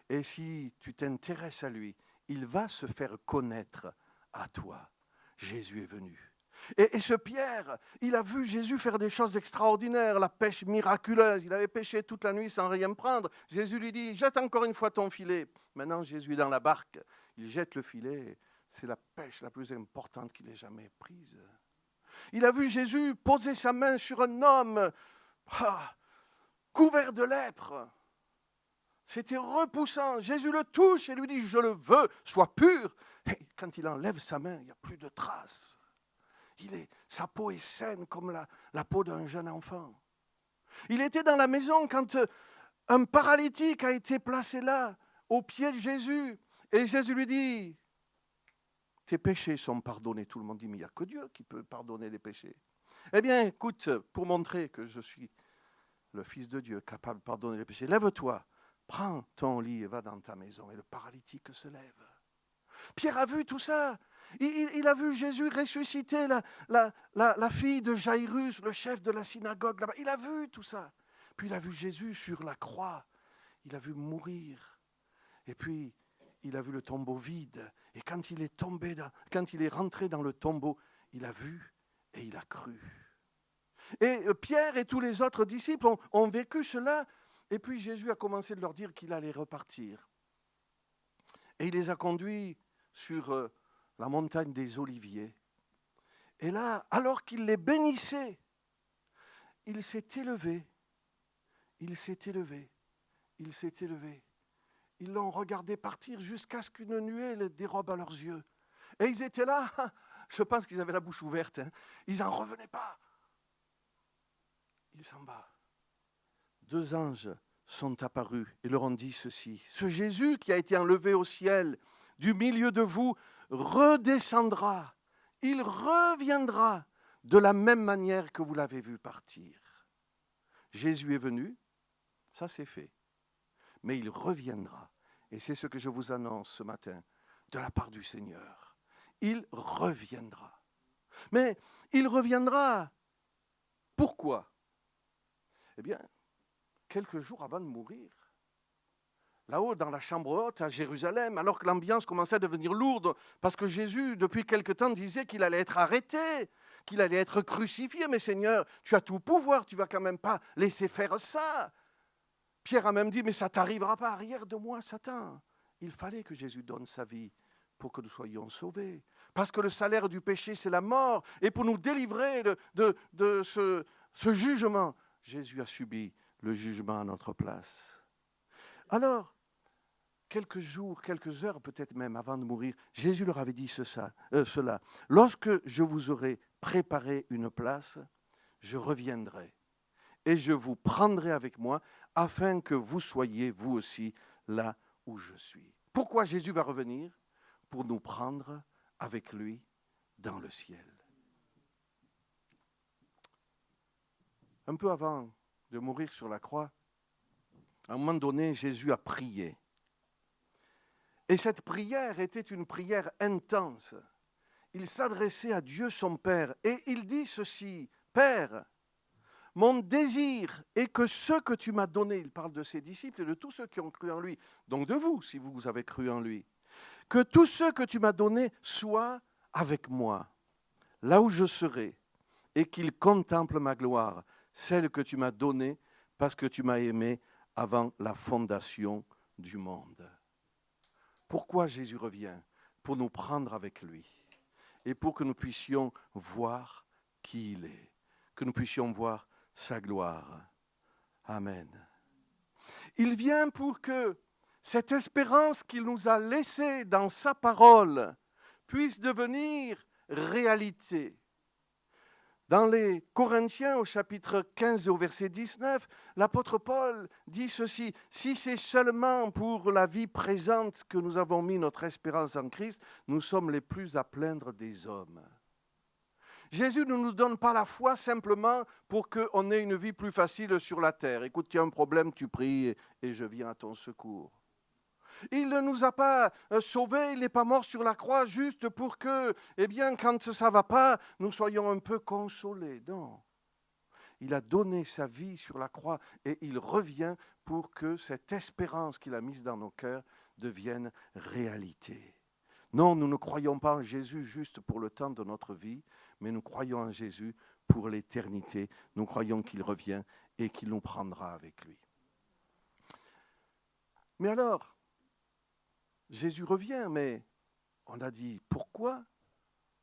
Et si tu t'intéresses à lui, il va se faire connaître à toi. Jésus est venu. Et ce Pierre, il a vu Jésus faire des choses extraordinaires, la pêche miraculeuse. Il avait pêché toute la nuit sans rien prendre. Jésus lui dit, jette encore une fois ton filet. Maintenant, Jésus est dans la barque. Il jette le filet. C'est la pêche la plus importante qu'il ait jamais prise. Il a vu Jésus poser sa main sur un homme couvert de lèpre. C'était repoussant. Jésus le touche et lui dit, je le veux, sois pur. Et quand il enlève sa main, il n'y a plus de traces. Sa peau est saine comme la peau d'un jeune enfant. Il était dans la maison quand un paralytique a été placé là, au pied de Jésus. Et Jésus lui dit, tes péchés sont pardonnés. Tout le monde dit, mais il n'y a que Dieu qui peut pardonner les péchés. Eh bien, écoute, pour montrer que je suis le Fils de Dieu, capable de pardonner les péchés, lève-toi, prends ton lit et va dans ta maison. Et le paralytique se lève. Pierre a vu tout ça. Il a vu Jésus ressusciter la fille de Jairus, le chef de la synagogue là-bas. Il a vu tout ça. Puis il a vu Jésus sur la croix. Il a vu mourir. Et puis, il a vu le tombeau vide. Et quand il est rentré dans le tombeau, il a vu et il a cru. Et Pierre et tous les autres disciples ont vécu cela. Et puis Jésus a commencé de leur dire qu'il allait repartir. Et il les a conduits sur la montagne des Oliviers. Et là, alors qu'il les bénissait, il s'est élevé. Il s'est élevé. Il s'est élevé. Ils l'ont regardé partir jusqu'à ce qu'une nuée les dérobe à leurs yeux. Et ils étaient là, je pense qu'ils avaient la bouche ouverte. Ils n'en revenaient pas. Il s'en va. 2 anges sont apparus et leur ont dit ceci. Ce Jésus qui a été enlevé au ciel du milieu de vous redescendra. Il reviendra de la même manière que vous l'avez vu partir. Jésus est venu, ça c'est fait. Mais il reviendra. Et c'est ce que je vous annonce ce matin de la part du Seigneur. Il reviendra. Mais il reviendra. Pourquoi ? Eh bien, quelques jours avant de mourir, là-haut dans la chambre haute à Jérusalem, alors que l'ambiance commençait à devenir lourde, parce que Jésus, depuis quelque temps, disait qu'il allait être arrêté, qu'il allait être crucifié. Mais Seigneur, tu as tout pouvoir, tu ne vas quand même pas laisser faire ça. Pierre a même dit, mais ça ne t'arrivera pas, arrière de moi, Satan. Il fallait que Jésus donne sa vie pour que nous soyons sauvés. Parce que le salaire du péché, c'est la mort. Et pour nous délivrer de ce jugement, Jésus a subi le jugement à notre place. Alors, quelques jours, quelques heures peut-être même avant de mourir, Jésus leur avait dit cela. Lorsque je vous aurai préparé une place, je reviendrai et je vous prendrai avec moi afin que vous soyez vous aussi là où je suis. Pourquoi Jésus va revenir ? Pour nous prendre avec lui dans le ciel. Un peu avant de mourir sur la croix, à un moment donné, Jésus a prié. Et cette prière était une prière intense. Il s'adressait à Dieu son Père et il dit ceci, « Père, mon désir est que ce que tu m'as donné, il parle de ses disciples et de tous ceux qui ont cru en lui, donc de vous, si vous avez cru en lui, que tous ceux que tu m'as donnés soient avec moi, là où je serai, et qu'ils contemplent ma gloire, celle que tu m'as donnée parce que tu m'as aimé avant la fondation du monde. » Pourquoi Jésus revient ? Pour nous prendre avec lui et pour que nous puissions voir qui il est, que nous puissions voir sa gloire. Amen. Il vient pour que cette espérance qu'il nous a laissée dans sa parole puisse devenir réalité. Dans les Corinthiens, au chapitre 15 et au verset 19, l'apôtre Paul dit ceci, « Si c'est seulement pour la vie présente que nous avons mis notre espérance en Christ, nous sommes les plus à plaindre des hommes. » Jésus ne nous donne pas la foi simplement pour qu'on ait une vie plus facile sur la terre. Écoute, tu as un problème, tu pries et je viens à ton secours. Il ne nous a pas sauvés, il n'est pas mort sur la croix juste pour que, eh bien, quand ça ne va pas, nous soyons un peu consolés. Non. Il a donné sa vie sur la croix et il revient pour que cette espérance qu'il a mise dans nos cœurs devienne réalité. Non, nous ne croyons pas en Jésus juste pour le temps de notre vie, mais nous croyons en Jésus pour l'éternité. Nous croyons qu'il revient et qu'il nous prendra avec lui. Mais alors, Jésus revient, mais on a dit pourquoi ?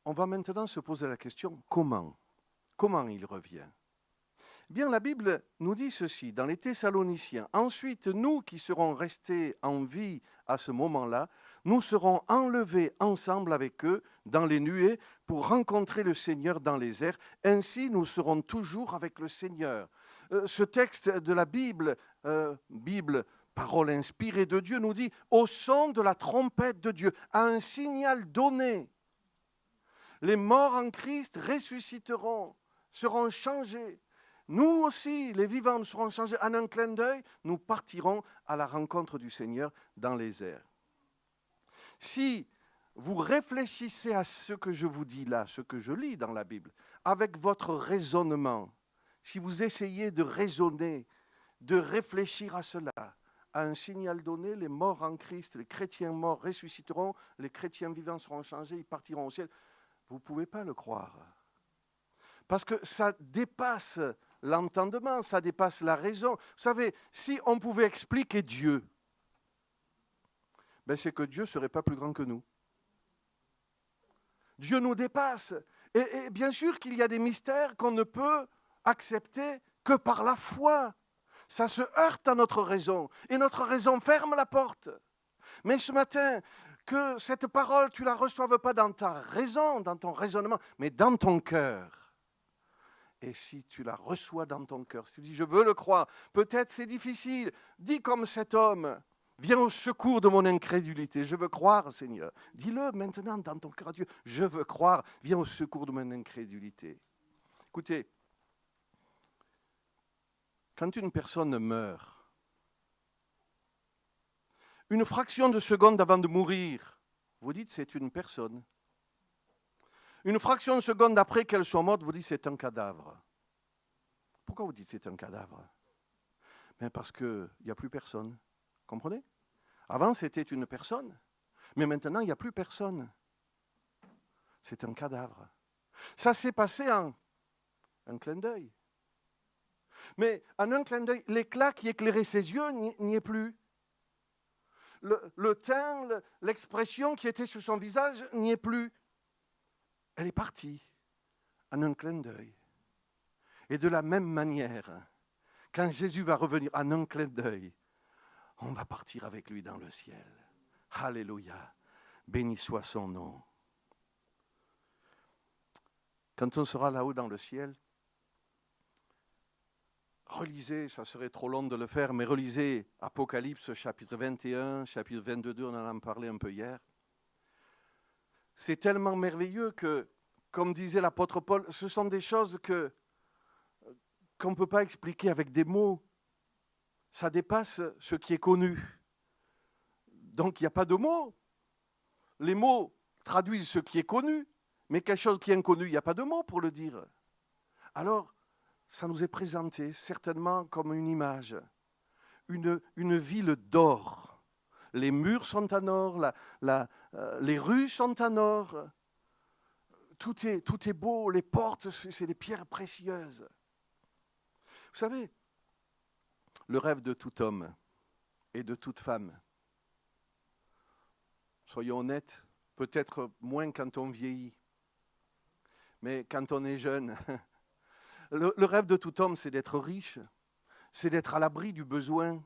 On va maintenant se poser la question, comment ? Comment il revient ? Eh bien, la Bible nous dit ceci dans les Thessaloniciens. Ensuite, nous qui serons restés en vie à ce moment-là, nous serons enlevés ensemble avec eux dans les nuées pour pour rencontrer le Seigneur dans les airs. Ainsi, nous serons toujours avec le Seigneur. Ce texte de la Bible, parole inspirée de Dieu, nous dit « Au son de la trompette de Dieu, à un signal donné, les morts en Christ ressusciteront, seront changés. Nous aussi, les vivants, nous serons changés. En un clin d'œil, nous partirons à la rencontre du Seigneur dans les airs. » Si vous réfléchissez à ce que je vous dis là, ce que je lis dans la Bible, avec votre raisonnement, si vous essayez de raisonner, de réfléchir à cela, à un signal donné, les morts en Christ, les chrétiens morts ressusciteront, les chrétiens vivants seront changés, ils partiront au ciel. Vous ne pouvez pas le croire. Parce que ça dépasse l'entendement, ça dépasse la raison. Vous savez, si on pouvait expliquer Dieu, ben c'est que Dieu ne serait pas plus grand que nous. Dieu nous dépasse. Et bien sûr qu'il y a des mystères qu'on ne peut accepter que par la foi. Ça se heurte à notre raison. Et notre raison ferme la porte. Mais ce matin, que cette parole, tu ne la reçoives pas dans ta raison, dans ton raisonnement, mais dans ton cœur. Et si tu la reçois dans ton cœur, si tu dis, je veux le croire, peut-être c'est difficile, dis comme cet homme, viens au secours de mon incrédulité, je veux croire, Seigneur. Dis-le maintenant dans ton cœur à Dieu, je veux croire, viens au secours de mon incrédulité. Écoutez, quand une personne meurt, une fraction de seconde avant de mourir, vous dites c'est une personne. Une fraction de seconde après qu'elle soit morte, vous dites c'est un cadavre. Pourquoi vous dites c'est un cadavre? Ben parce qu'il n'y a plus personne. Comprenez? Avant c'était une personne, mais maintenant il n'y a plus personne. C'est un cadavre. Ça s'est passé en un clin d'œil. Mais en un clin d'œil, l'éclat qui éclairait ses yeux n'y est plus. Le teint, l'expression qui était sur son visage n'y est plus. Elle est partie en un clin d'œil. Et de la même manière, quand Jésus va revenir en un clin d'œil, on va partir avec lui dans le ciel. Alléluia. Béni soit son nom. Quand on sera là-haut dans le ciel, relisez, ça serait trop long de le faire, mais relisez Apocalypse chapitre 21, chapitre 22, on en a parlé un peu hier. C'est tellement merveilleux que, comme disait l'apôtre Paul, ce sont des choses qu'on ne peut pas expliquer avec des mots. Ça dépasse ce qui est connu. Donc il n'y a pas de mots. Les mots traduisent ce qui est connu, mais quelque chose qui est inconnu, il n'y a pas de mots pour le dire. Alors, ça nous est présenté certainement comme une image, une ville d'or. Les murs sont en or, les rues sont en or, tout est beau, les portes, c'est des pierres précieuses. Vous savez, le rêve de tout homme et de toute femme, soyons honnêtes, peut-être moins quand on vieillit, mais quand on est jeune, le rêve de tout homme, c'est d'être riche, c'est d'être à l'abri du besoin.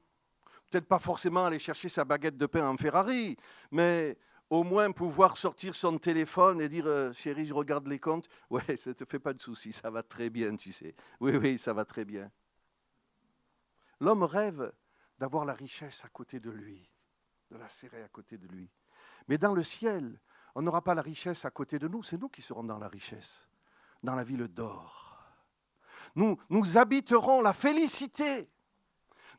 Peut-être pas forcément aller chercher sa baguette de pain en Ferrari, mais au moins pouvoir sortir son téléphone et dire « Chérie, je regarde les comptes. » Ouais, ça ne te fait pas de soucis, ça va très bien, tu sais. Oui, ça va très bien. L'homme rêve d'avoir la richesse à côté de lui, de la serrer à côté de lui. Mais dans le ciel, on n'aura pas la richesse à côté de nous, c'est nous qui serons dans la richesse, dans la ville d'or. Nous habiterons la félicité.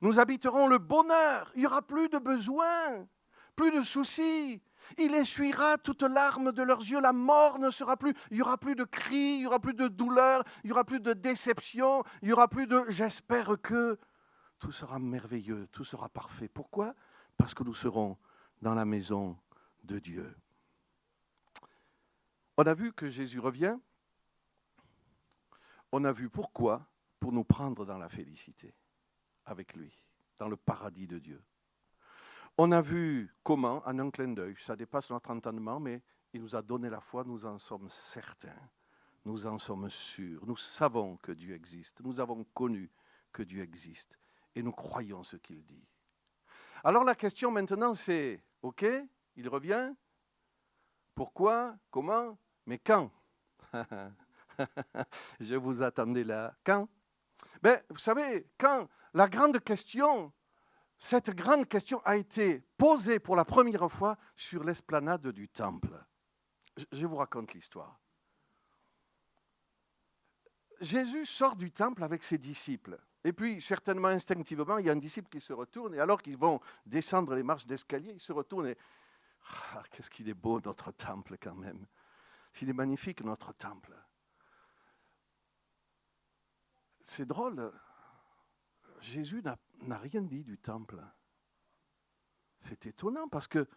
Nous habiterons le bonheur. Il n'y aura plus de besoin, plus de soucis. Il essuiera toutes larmes de leurs yeux. La mort ne sera plus. Il n'y aura plus de cris, il n'y aura plus de douleur, il n'y aura plus de déception, il n'y aura plus de « j'espère que ». Tout sera merveilleux, tout sera parfait. Pourquoi? Parce que nous serons dans la maison de Dieu. On a vu que Jésus revient. On a vu pourquoi, pour nous prendre dans la félicité, avec lui, dans le paradis de Dieu. On a vu comment, en un clin d'œil, ça dépasse notre entendement, mais il nous a donné la foi, nous en sommes certains, nous en sommes sûrs, nous savons que Dieu existe, nous avons connu que Dieu existe, et nous croyons ce qu'il dit. Alors la question maintenant c'est, ok, il revient, pourquoi, comment, mais quand? Je vous attendais là. Quand? Ben, vous savez, quand la grande question, cette grande question a été posée pour la première fois sur l'esplanade du temple. Je vous raconte l'histoire. Jésus sort du temple avec ses disciples. Et puis, certainement, instinctivement, il y a un disciple qui se retourne. Et alors qu'ils vont descendre les marches d'escalier, il se retourne et qu'est-ce qu'il est beau notre temple quand même. Il est magnifique notre temple. C'est drôle, Jésus n'a rien dit du temple. C'est étonnant parce que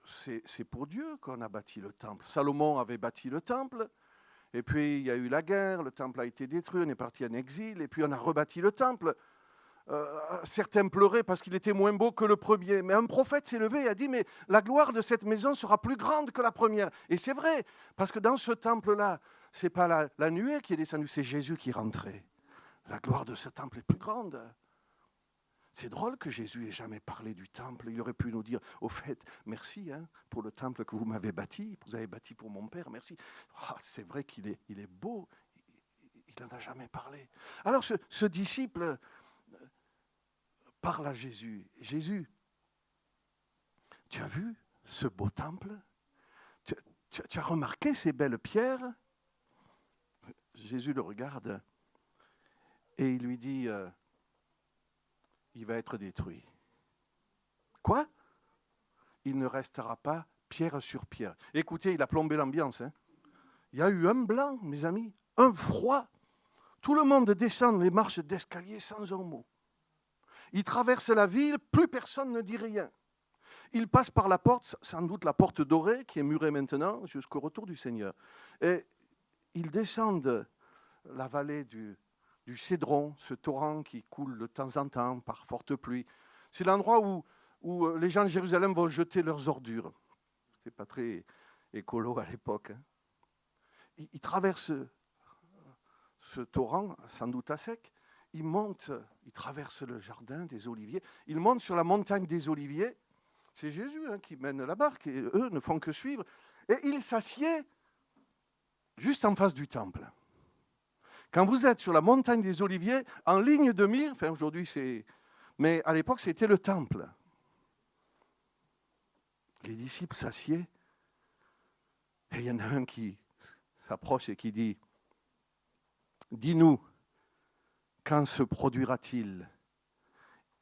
c'est pour Dieu qu'on a bâti le temple. Salomon avait bâti le temple, et puis il y a eu la guerre, le temple a été détruit, on est parti en exil, et puis on a rebâti le temple. Certains pleuraient parce qu'il était moins beau que le premier. Mais un prophète s'est levé et a dit, mais la gloire de cette maison sera plus grande que la première. Et c'est vrai, parce que dans ce temple-là, ce n'est pas la nuée qui est descendue, c'est Jésus qui est rentré. La gloire de ce temple est plus grande. C'est drôle que Jésus n'ait jamais parlé du temple. Il aurait pu nous dire, au fait, merci pour le temple que vous m'avez bâti, vous avez bâti pour mon Père, merci. C'est vrai qu'il est beau, il n'en a jamais parlé. Alors ce disciple parle à Jésus. Jésus, tu as vu ce beau temple? Tu as remarqué ces belles pierres? Jésus le regarde et il lui dit, il va être détruit. Quoi? Il ne restera pas pierre sur pierre. Écoutez, il a plombé l'ambiance. Il y a eu un blanc, mes amis, un froid. Tout le monde descend les marches d'escalier sans un mot. Il traverse la ville, plus personne ne dit rien. Il passe par la porte, sans doute la porte dorée, qui est murée maintenant, jusqu'au retour du Seigneur. Et ils descendent la vallée du Cédron, ce torrent qui coule de temps en temps par forte pluie. C'est l'endroit où les gens de Jérusalem vont jeter leurs ordures. Ce n'était pas très écolo à l'époque. Ils traversent ce torrent, sans doute à sec. Ils montent, ils traversent le jardin des Oliviers. Ils montent sur la montagne des Oliviers. C'est Jésus qui mène la barque et eux ne font que suivre. Et il s'assied juste en face du temple. Quand vous êtes sur la montagne des Oliviers, en ligne de mire, enfin aujourd'hui c'est... Mais à l'époque c'était le temple. Les disciples s'assiedent et il y en a un qui s'approche et qui dit « Dis-nous, quand se produira-t-il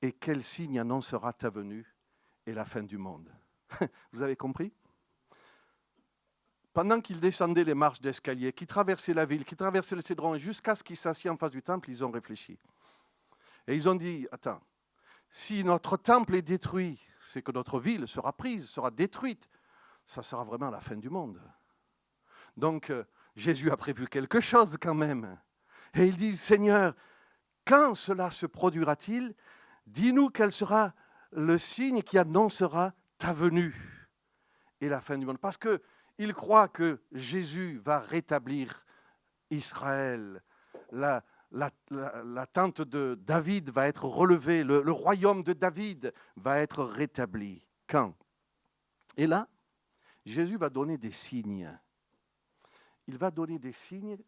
et quel signe annoncera ta venue et la fin du monde ?» Vous avez compris ? Pendant qu'ils descendaient les marches d'escalier, qu'ils traversaient la ville, qu'ils traversaient le Cédron, jusqu'à ce qu'ils s'assiedent en face du temple, ils ont réfléchi. Et ils ont dit, attends, si notre temple est détruit, c'est que notre ville sera prise, sera détruite. Ça sera vraiment la fin du monde. Donc, Jésus a prévu quelque chose quand même. Et ils disent, Seigneur, quand cela se produira-t-il, dis-nous quel sera le signe qui annoncera ta venue et la fin du monde. Parce qu'ils croient que Jésus va rétablir Israël. La tente de David va être relevée, le royaume de David va être rétabli. Quand? Et là, Jésus va donner des signes. Il va donner des signes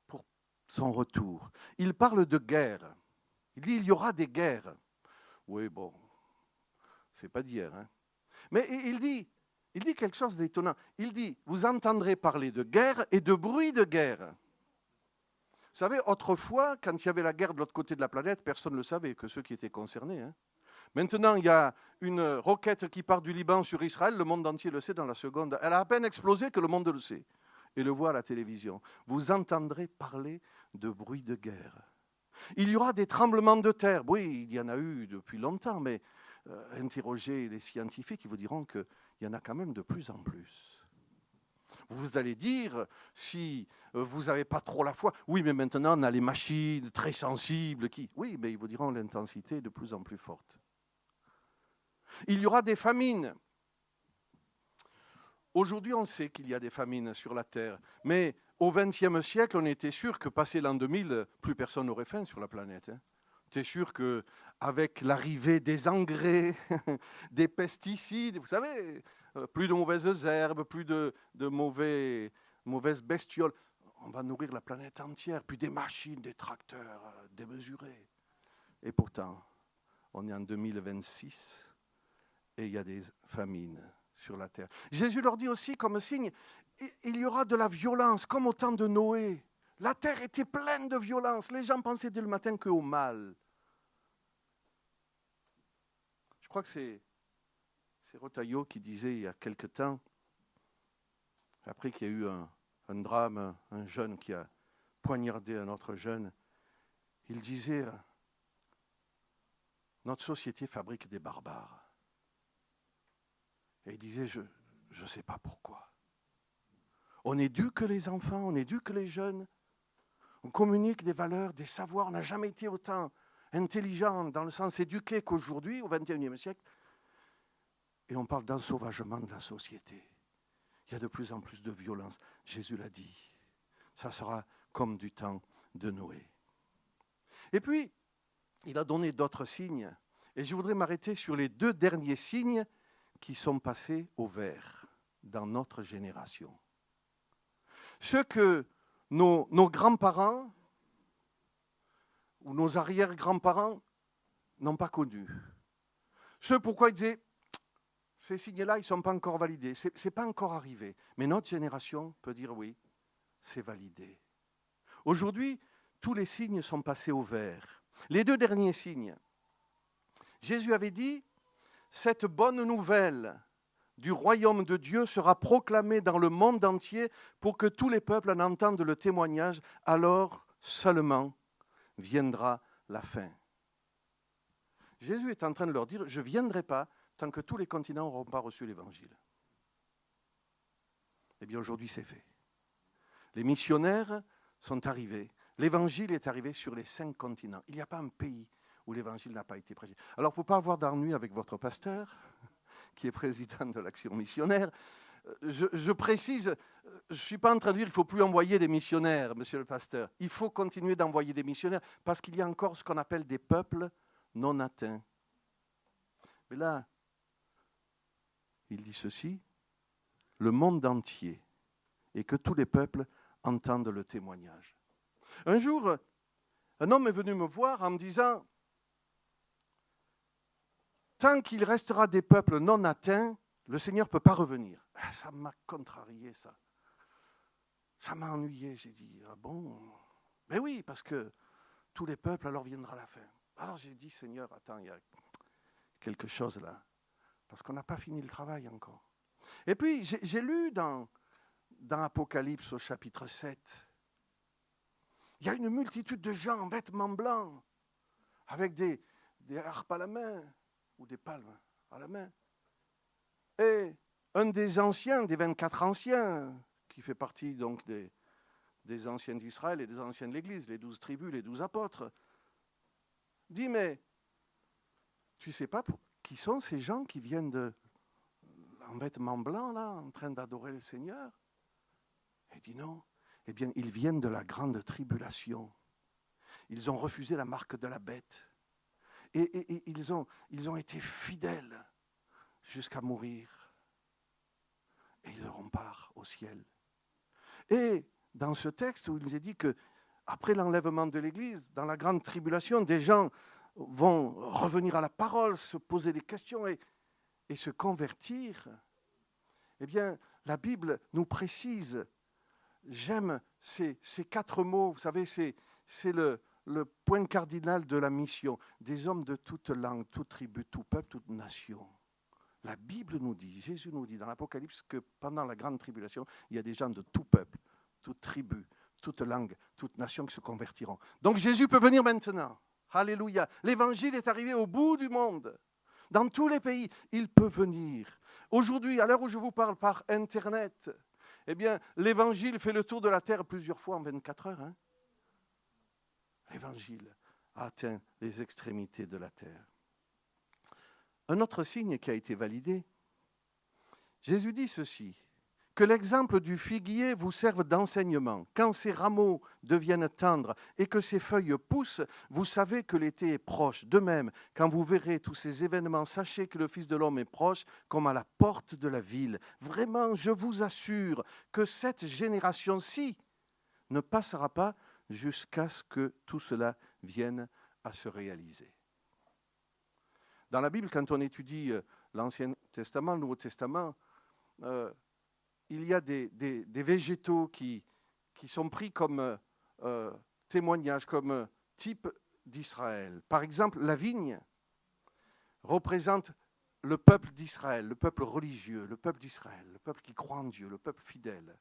pour son retour. Il parle de guerre. Il dit il y aura des guerres. Oui, bon, c'est pas d'hier. Mais il dit quelque chose d'étonnant. Il dit, vous entendrez parler de guerre et de bruit de guerre. Vous savez, autrefois, quand il y avait la guerre de l'autre côté de la planète, personne ne le savait, que ceux qui étaient concernés. Maintenant, il y a une roquette qui part du Liban sur Israël, le monde entier le sait dans la seconde. Elle a à peine explosé que le monde le sait et le voit à la télévision. Vous entendrez parler de bruit de guerre. Il y aura des tremblements de terre. Oui, il y en a eu depuis longtemps, mais interrogez les scientifiques, ils vous diront qu'il y en a quand même de plus en plus. Vous allez dire, si vous n'avez pas trop la foi, oui, mais maintenant on a les machines très sensibles qui... Oui, mais ils vous diront l'intensité est de plus en plus forte. Il y aura des famines. Aujourd'hui, on sait qu'il y a des famines sur la Terre, mais au XXe siècle, on était sûr que passé l'an 2000, plus personne n'aurait faim sur la planète. Tu es sûr qu'avec l'arrivée des engrais, des pesticides, vous savez, plus de mauvaises herbes, plus de mauvaises bestioles. On va nourrir la planète entière, puis des machines, des tracteurs démesurés. Et pourtant, on est en 2026 et il y a des famines sur la terre. Jésus leur dit aussi comme signe, il y aura de la violence, comme au temps de Noé. La terre était pleine de violence. Les gens pensaient dès le matin qu'au mal. Je crois que c'est Rotaillot qui disait il y a quelque temps, après qu'il y a eu un drame, un jeune qui a poignardé un autre jeune, il disait, notre société fabrique des barbares. Et il disait, je ne sais pas pourquoi. On éduque les enfants, on éduque les jeunes, on communique des valeurs, des savoirs. On n'a jamais été autant intelligent dans le sens éduqué qu'aujourd'hui, au XXIe siècle. Et on parle d'ensauvagement de la société. Il y a de plus en plus de violence. Jésus l'a dit. Ça sera comme du temps de Noé. Et puis, il a donné d'autres signes. Et je voudrais m'arrêter sur les 2 derniers signes qui sont passés au vert dans notre génération. Ceux que nos grands-parents ou nos arrière-grands-parents n'ont pas connus. Ceux pourquoi ils disaient, ces signes-là, ils ne sont pas encore validés, ce n'est pas encore arrivé. Mais notre génération peut dire oui, c'est validé. Aujourd'hui, tous les signes sont passés au vert. Les 2 derniers signes. Jésus avait dit, cette bonne nouvelle du royaume de Dieu sera proclamée dans le monde entier pour que tous les peuples en entendent le témoignage, alors seulement viendra la fin. Jésus est en train de leur dire, je ne viendrai pas tant que tous les continents n'auront pas reçu l'évangile. Eh bien aujourd'hui c'est fait. Les missionnaires sont arrivés. L'évangile est arrivé sur les 5 continents. Il n'y a pas un pays où l'évangile n'a pas été prêché. Alors, pour ne pas avoir d'ennui avec votre pasteur, qui est président de l'action missionnaire, je précise, je ne suis pas en train de dire qu'il ne faut plus envoyer des missionnaires, monsieur le pasteur. Il faut continuer d'envoyer des missionnaires parce qu'il y a encore ce qu'on appelle des peuples non atteints. Mais là, il dit ceci, le monde entier, et que tous les peuples entendent le témoignage. Un jour, un homme est venu me voir en me disant, tant qu'il restera des peuples non atteints, le Seigneur ne peut pas revenir. Ça m'a contrarié, ça. Ça m'a ennuyé. J'ai dit, ah bon? Ben oui, parce que tous les peuples, alors viendra la fin. Alors j'ai dit, Seigneur, attends, il y a quelque chose là. Parce qu'on n'a pas fini le travail encore. Et puis, j'ai lu dans Apocalypse au chapitre 7, il y a une multitude de gens en vêtements blancs, avec des harpes à la main, ou des palmes à la main. Et un des anciens, des 24 anciens, qui fait partie donc des anciens d'Israël et des anciens de l'Église, les 12 tribus, les 12 apôtres, dit, mais tu ne sais pas qui sont ces gens qui viennent en vêtements blancs, là, en train d'adorer le Seigneur? Il dit non. Eh bien, ils viennent de la grande tribulation. Ils ont refusé la marque de la bête. Et ils ont été fidèles jusqu'à mourir. Et ils auront part au ciel. Et dans ce texte où il nous est dit qu'après l'enlèvement de l'Église, dans la grande tribulation, des gens vont revenir à la parole, se poser des questions et se convertir, eh bien, la Bible nous précise, j'aime ces 4 mots, vous savez, c'est le point cardinal de la mission, des hommes de toute langue, toute tribu, tout peuple, toute nation. La Bible nous dit, Jésus nous dit dans l'Apocalypse que pendant la grande tribulation, il y a des gens de tout peuple, toute tribu, toute langue, toute nation qui se convertiront. Donc Jésus peut venir maintenant. Alléluia. L'évangile est arrivé au bout du monde. Dans tous les pays, il peut venir. Aujourd'hui, à l'heure où je vous parle par Internet, eh bien, l'évangile fait le tour de la terre plusieurs fois en 24 heures. Hein. L'évangile a atteint les extrémités de la terre. Un autre signe qui a été validé, Jésus dit ceci, que l'exemple du figuier vous serve d'enseignement. Quand ces rameaux deviennent tendres et que ces feuilles poussent, vous savez que l'été est proche. De même, quand vous verrez tous ces événements, sachez que le Fils de l'homme est proche, comme à la porte de la ville. Vraiment, je vous assure que cette génération-ci ne passera pas jusqu'à ce que tout cela vienne à se réaliser. Dans la Bible, quand on étudie l'Ancien Testament, le Nouveau Testament, il y a des végétaux qui sont pris comme témoignage, comme type d'Israël. Par exemple, la vigne représente le peuple d'Israël, le peuple religieux, le peuple d'Israël, le peuple qui croit en Dieu, le peuple fidèle.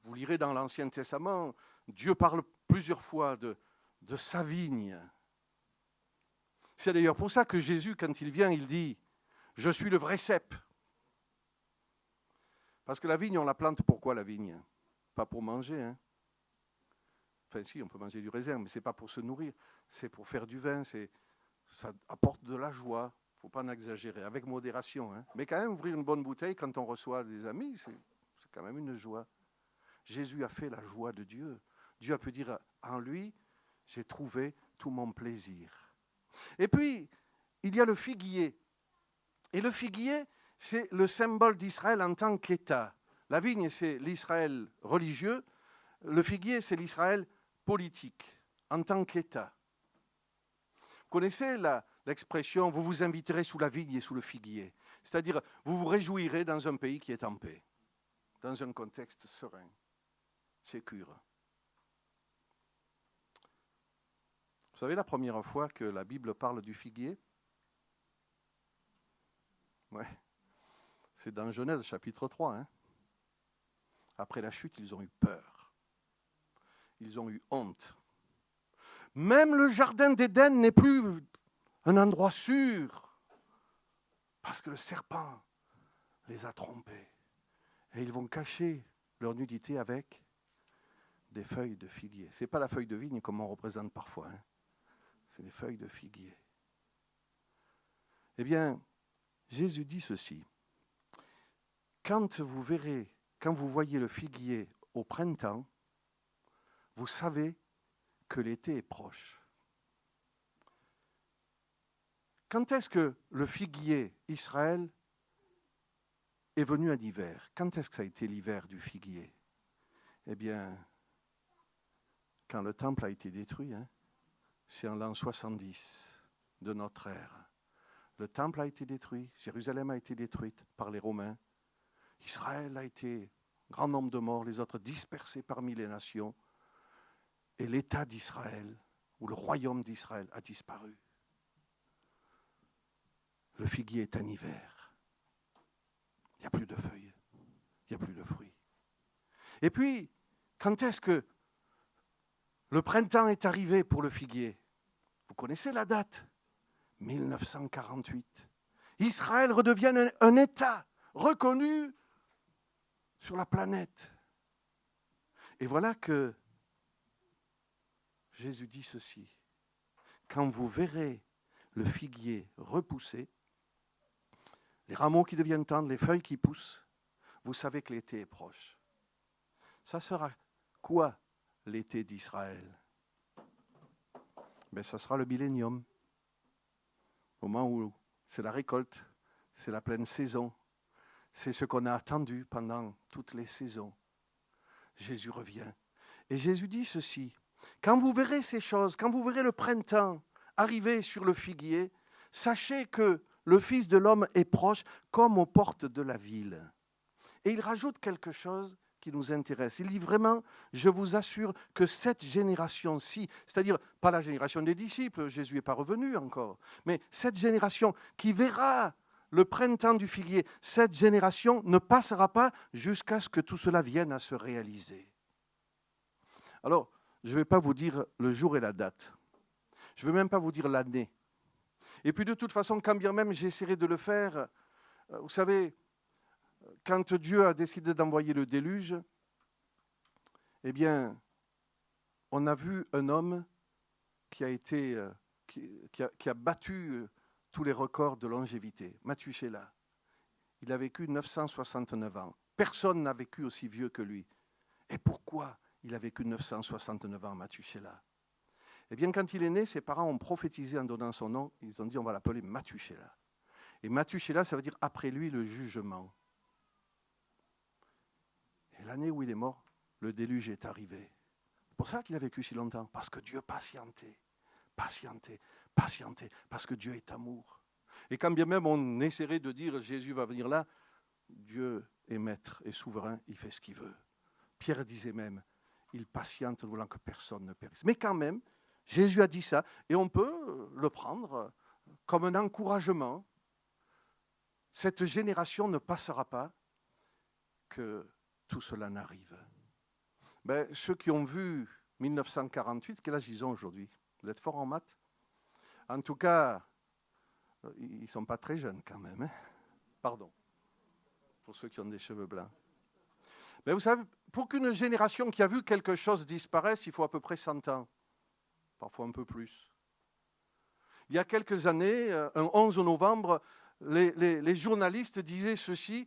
Vous lirez dans l'Ancien Testament, Dieu parle plusieurs fois de sa vigne. C'est d'ailleurs pour ça que Jésus, quand il vient, il dit « Je suis le vrai cep ». Parce que la vigne, on la plante pourquoi la vigne? Pas pour manger. Hein. Enfin si, on peut manger du raisin, mais ce n'est pas pour se nourrir. C'est pour faire du vin, ça apporte de la joie. Il ne faut pas en exagérer, avec modération. Hein. Mais quand même, ouvrir une bonne bouteille quand on reçoit des amis, c'est quand même une joie. Jésus a fait la joie de Dieu. Dieu a pu dire en lui, j'ai trouvé tout mon plaisir. Et puis, il y a le figuier. Et le figuier, c'est le symbole d'Israël en tant qu'État. La vigne, c'est l'Israël religieux. Le figuier, c'est l'Israël politique, en tant qu'État. Vous connaissez l'expression « vous vous inviterez sous la vigne et sous le figuier ». C'est-à-dire, vous vous réjouirez dans un pays qui est en paix, dans un contexte serein, sécure. Vous savez la première fois que la Bible parle du figuier? Ouais. C'est dans Genèse chapitre 3. Hein. Après la chute, ils ont eu peur. Ils ont eu honte. Même le jardin d'Éden n'est plus un endroit sûr. Parce que le serpent les a trompés. Et ils vont cacher leur nudité avec des feuilles de figuier. Ce n'est pas la feuille de vigne comme on représente parfois. Hein. C'est des feuilles de figuier. Eh bien, Jésus dit ceci. Quand vous voyez le figuier au printemps, vous savez que l'été est proche. Quand est-ce que le figuier Israël est venu à l'hiver? Quand est-ce que ça a été l'hiver du figuier? Eh bien, quand le temple a été détruit, hein, c'est en l'an 70 de notre ère. Le temple a été détruit, Jérusalem a été détruite par les Romains. Israël a été grand nombre de morts, les autres dispersés parmi les nations. Et l'État d'Israël, ou le royaume d'Israël, a disparu. Le figuier est en hiver. Il n'y a plus de feuilles, il n'y a plus de fruits. Et puis, quand est-ce que le printemps est arrivé pour le figuier? Vous connaissez la date? 1948. Israël redevient un État reconnu sur la planète. Et voilà que Jésus dit ceci. Quand vous verrez le figuier repousser, les rameaux qui deviennent tendres, les feuilles qui poussent, vous savez que l'été est proche. Ça sera quoi l'été d'Israël? Ça sera le millénium. Au moment où c'est la récolte, c'est la pleine saison. C'est ce qu'on a attendu pendant toutes les saisons. Jésus revient. Et Jésus dit ceci. Quand vous verrez ces choses, quand vous verrez le printemps arriver sur le figuier, sachez que le Fils de l'homme est proche comme aux portes de la ville. Et il rajoute quelque chose qui nous intéresse. Il dit vraiment, je vous assure que cette génération-ci, c'est-à-dire pas la génération des disciples, Jésus n'est pas revenu encore, mais cette génération qui verra le printemps du figuier, cette génération ne passera pas jusqu'à ce que tout cela vienne à se réaliser. Alors, je ne vais pas vous dire le jour et la date. Je ne vais même pas vous dire l'année. Et puis de toute façon, quand bien même j'essaierai de le faire, vous savez, quand Dieu a décidé d'envoyer le déluge, eh bien, on a vu un homme qui a battu tous les records de longévité, Mathushéla. Il a vécu 969 ans. Personne n'a vécu aussi vieux que lui. Et pourquoi il a vécu 969 ans, Mathushela? Eh bien, quand il est né, ses parents ont prophétisé en donnant son nom. Ils ont dit, on va l'appeler Mathushela. Et Mathushela, ça veut dire après lui le jugement. Et l'année où il est mort, le déluge est arrivé. C'est pour ça qu'il a vécu si longtemps. Parce que Dieu patientait, patientait, patientait. Parce que Dieu est amour. Et quand bien même on essaierait de dire Jésus va venir là, Dieu est maître et souverain, il fait ce qu'il veut. Pierre disait même, il patiente en voulant que personne ne périsse. Mais quand même, Jésus a dit ça, et on peut le prendre comme un encouragement. Cette génération ne passera pas que tout cela n'arrive. Ben, ceux qui ont vu 1948, quel âge ils ont aujourd'hui? Vous êtes forts en maths? En tout cas, ils ne sont pas très jeunes quand même. Hein? Pardon, pour ceux qui ont des cheveux blancs. Mais vous savez, pour qu'une génération qui a vu quelque chose disparaisse, il faut à peu près 100 ans, parfois un peu plus. Il y a quelques années, un 11 novembre, les journalistes disaient ceci,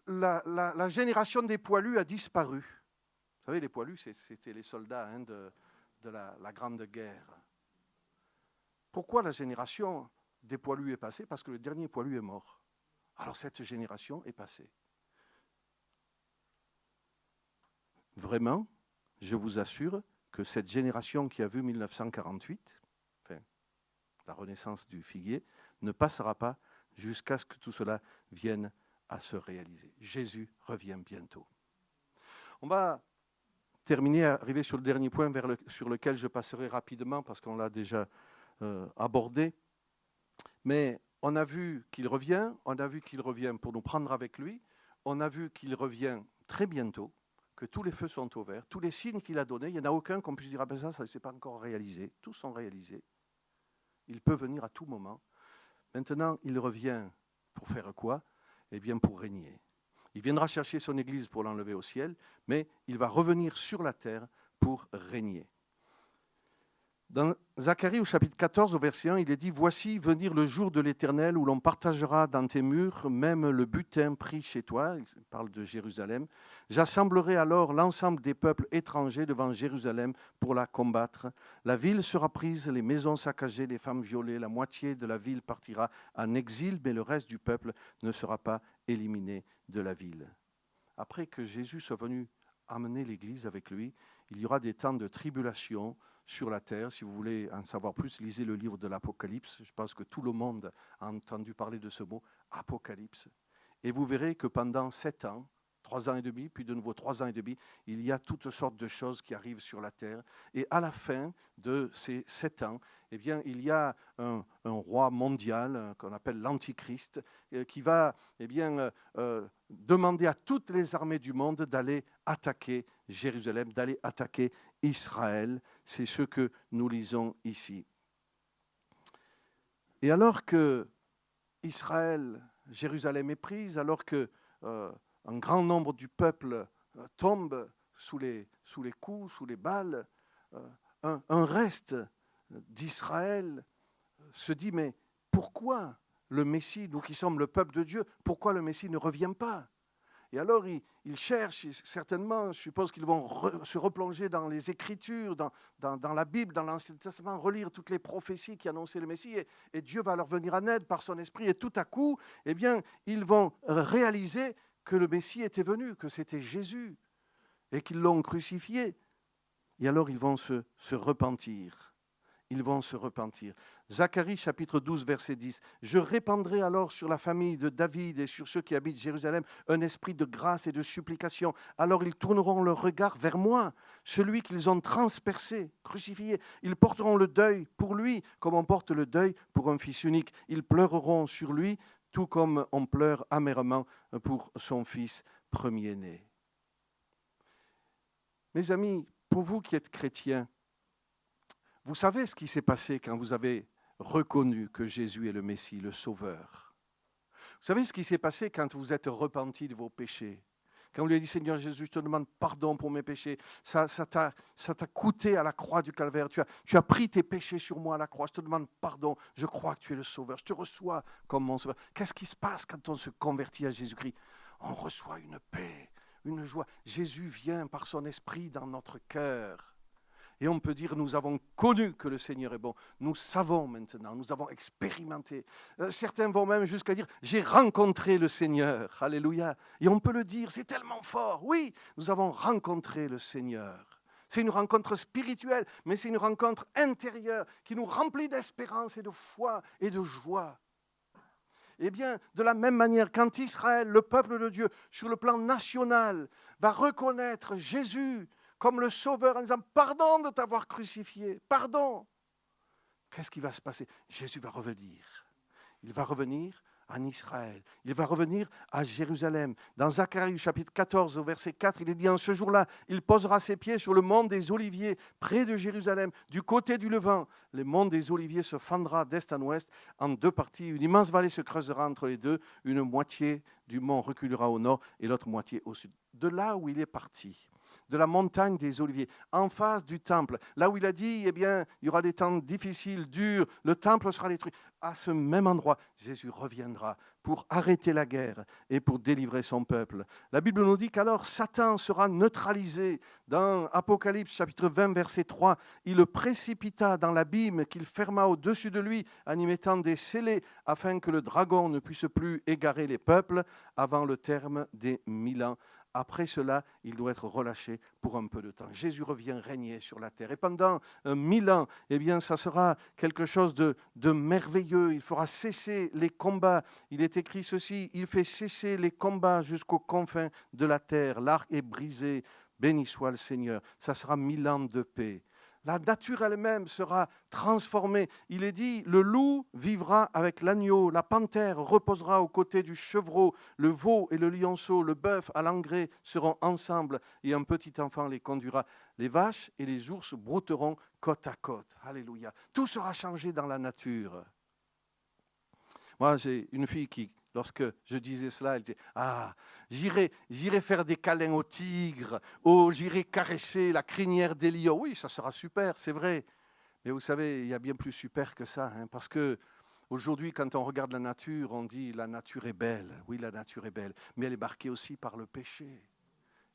la génération des poilus a disparu. Vous savez, les poilus, c'était les soldats de la Grande Guerre. Pourquoi la génération des poilus est passée? Parce que le dernier poilu est mort. Alors cette génération est passée. Vraiment, je vous assure que cette génération qui a vu 1948, enfin, la renaissance du figuier, ne passera pas jusqu'à ce que tout cela vienne à se réaliser. Jésus revient bientôt. On va terminer, arriver sur le dernier point sur lequel je passerai rapidement parce qu'on l'a déjà abordé. Mais on a vu qu'il revient pour nous prendre avec lui, on a vu qu'il revient très bientôt, que tous les feux sont au vert, tous les signes qu'il a donnés, il n'y en a aucun qu'on puisse dire « Ah ben ça ne s'est pas encore réalisé ». Tous sont réalisés. Il peut venir à tout moment. Maintenant, il revient pour faire quoi? Eh bien, pour régner. Il viendra chercher son Église pour l'enlever au ciel, mais il va revenir sur la terre pour régner. Dans Zacharie au chapitre 14, au verset 1, il est dit « Voici venir le jour de l'Éternel où l'on partagera dans tes murs même le butin pris chez toi. » Il parle de Jérusalem. « J'assemblerai alors l'ensemble des peuples étrangers devant Jérusalem pour la combattre. La ville sera prise, les maisons saccagées, les femmes violées. La moitié de la ville partira en exil, mais le reste du peuple ne sera pas éliminé de la ville. » Après que Jésus soit venu amener l'Église avec lui, il y aura des temps de tribulation sur la terre. Si vous voulez en savoir plus, lisez le livre de l'Apocalypse. Je pense que tout le monde a entendu parler de ce mot, Apocalypse. Et vous verrez que pendant 7 ans, 3 ans et demi, puis de nouveau 3 ans et demi, il y a toutes sortes de choses qui arrivent sur la terre. Et à la fin de ces 7 ans, eh bien, il y a un roi mondial qu'on appelle l'Antichrist qui va demander à toutes les armées du monde d'aller attaquer Jérusalem, d'aller attaquer Israël. C'est ce que nous lisons ici. Et alors que Israël, Jérusalem est prise, alors que un grand nombre du peuple tombe sous les coups, sous les balles, un reste d'Israël se dit, mais pourquoi le Messie, nous qui sommes le peuple de Dieu, pourquoi le Messie ne revient pas? Et alors, ils cherchent, certainement, je suppose qu'ils vont se replonger dans les Écritures, dans la Bible, dans l'Ancien Testament, relire toutes les prophéties qui annonçaient le Messie, et Dieu va leur venir en aide par son esprit, et tout à coup, eh bien, ils vont réaliser que le Messie était venu, que c'était Jésus, et qu'ils l'ont crucifié. Et alors, ils vont se repentir. Ils vont se repentir. Zacharie, chapitre 12, verset 10. « Je répandrai alors sur la famille de David et sur ceux qui habitent Jérusalem un esprit de grâce et de supplication. Alors ils tourneront leur regard vers moi, celui qu'ils ont transpercé, crucifié. Ils porteront le deuil pour lui, comme on porte le deuil pour un fils unique. Ils pleureront sur lui, tout comme on pleure amèrement pour son fils premier-né. » Mes amis, pour vous qui êtes chrétiens, vous savez ce qui s'est passé quand vous avez reconnu que Jésus est le Messie, le Sauveur. Vous savez ce qui s'est passé quand vous êtes repenti de vos péchés. Quand vous lui avez dit, Seigneur Jésus, je te demande pardon pour mes péchés. Ça t'a coûté à la croix du calvaire. Tu as pris tes péchés sur moi à la croix. Je te demande pardon. Je crois que tu es le Sauveur. Je te reçois comme mon Sauveur. Qu'est-ce qui se passe quand on se convertit à Jésus-Christ? on reçoit une paix, une joie. Jésus vient par son esprit dans notre cœur. Et on peut dire, nous avons connu que le Seigneur est bon. Nous savons maintenant, nous avons expérimenté. Certains vont même jusqu'à dire, j'ai rencontré le Seigneur. Alléluia. Et on peut le dire, c'est tellement fort. Oui, nous avons rencontré le Seigneur. C'est une rencontre spirituelle, mais c'est une rencontre intérieure qui nous remplit d'espérance et de foi et de joie. Eh bien, de la même manière, quand Israël, le peuple de Dieu, sur le plan national, va reconnaître Jésus comme le Sauveur en disant « Pardon de t'avoir crucifié, pardon !» Qu'est-ce qui va se passer? Jésus va revenir. Il va revenir en Israël. Il va revenir à Jérusalem. Dans Zacharie chapitre 14, au verset 4, il est dit « En ce jour-là, il posera ses pieds sur le mont des Oliviers, près de Jérusalem, du côté du Levant. Le mont des Oliviers se fendra d'est en ouest en deux parties. Une immense vallée se creusera entre les deux. Une moitié du mont reculera au nord et l'autre moitié au sud. » De là où il est parti, de la montagne des Oliviers, en face du temple, là où il a dit, eh bien, il y aura des temps difficiles, durs, le temple sera détruit. À ce même endroit, Jésus reviendra pour arrêter la guerre et pour délivrer son peuple. La Bible nous dit qu'alors Satan sera neutralisé. Dans Apocalypse chapitre 20, verset 3, il le précipita dans l'abîme qu'il ferma au-dessus de lui en y mettant des scellés afin que le dragon ne puisse plus égarer les peuples avant le terme des 1000 ans. Après cela, il doit être relâché pour un peu de temps. Jésus revient régner sur la terre. Et pendant 1000 ans, eh bien, ça sera quelque chose de merveilleux. Il fera cesser les combats. Il est écrit ceci, il fait cesser les combats jusqu'aux confins de la terre. L'arc est brisé. Béni soit le Seigneur. Ça sera 1000 ans de paix. La nature elle-même sera transformée. Il est dit, le loup vivra avec l'agneau, la panthère reposera aux côtés du chevreau, le veau et le lionceau, le bœuf à l'engrais seront ensemble et un petit enfant les conduira. Les vaches et les ours brouteront côte à côte. Alléluia. Tout sera changé dans la nature. Moi, j'ai une fille qui, lorsque je disais cela, elle disait « Ah, j'irai faire des câlins aux tigres, ou j'irai caresser la crinière des lions. » Oui, ça sera super, c'est vrai. Mais vous savez, il y a bien plus super que ça. Parce que aujourd'hui, quand on regarde la nature, on dit « La nature est belle. » Oui, la nature est belle. Mais elle est marquée aussi par le péché.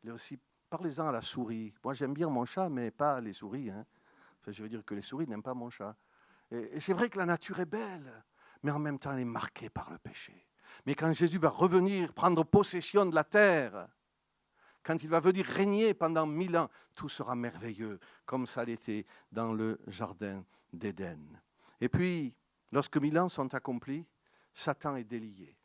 Elle est aussi... Parlez-en à la souris. Moi, j'aime bien mon chat, mais pas les souris. Enfin, je veux dire que les souris n'aiment pas mon chat. Et c'est vrai que la nature est belle. Mais en même temps, elle est marquée par le péché. Mais quand Jésus va revenir, prendre possession de la terre, quand il va venir régner pendant 1000 ans, tout sera merveilleux, comme ça l'était dans le jardin d'Éden. Et puis, lorsque 1000 ans sont accomplis, Satan est délié.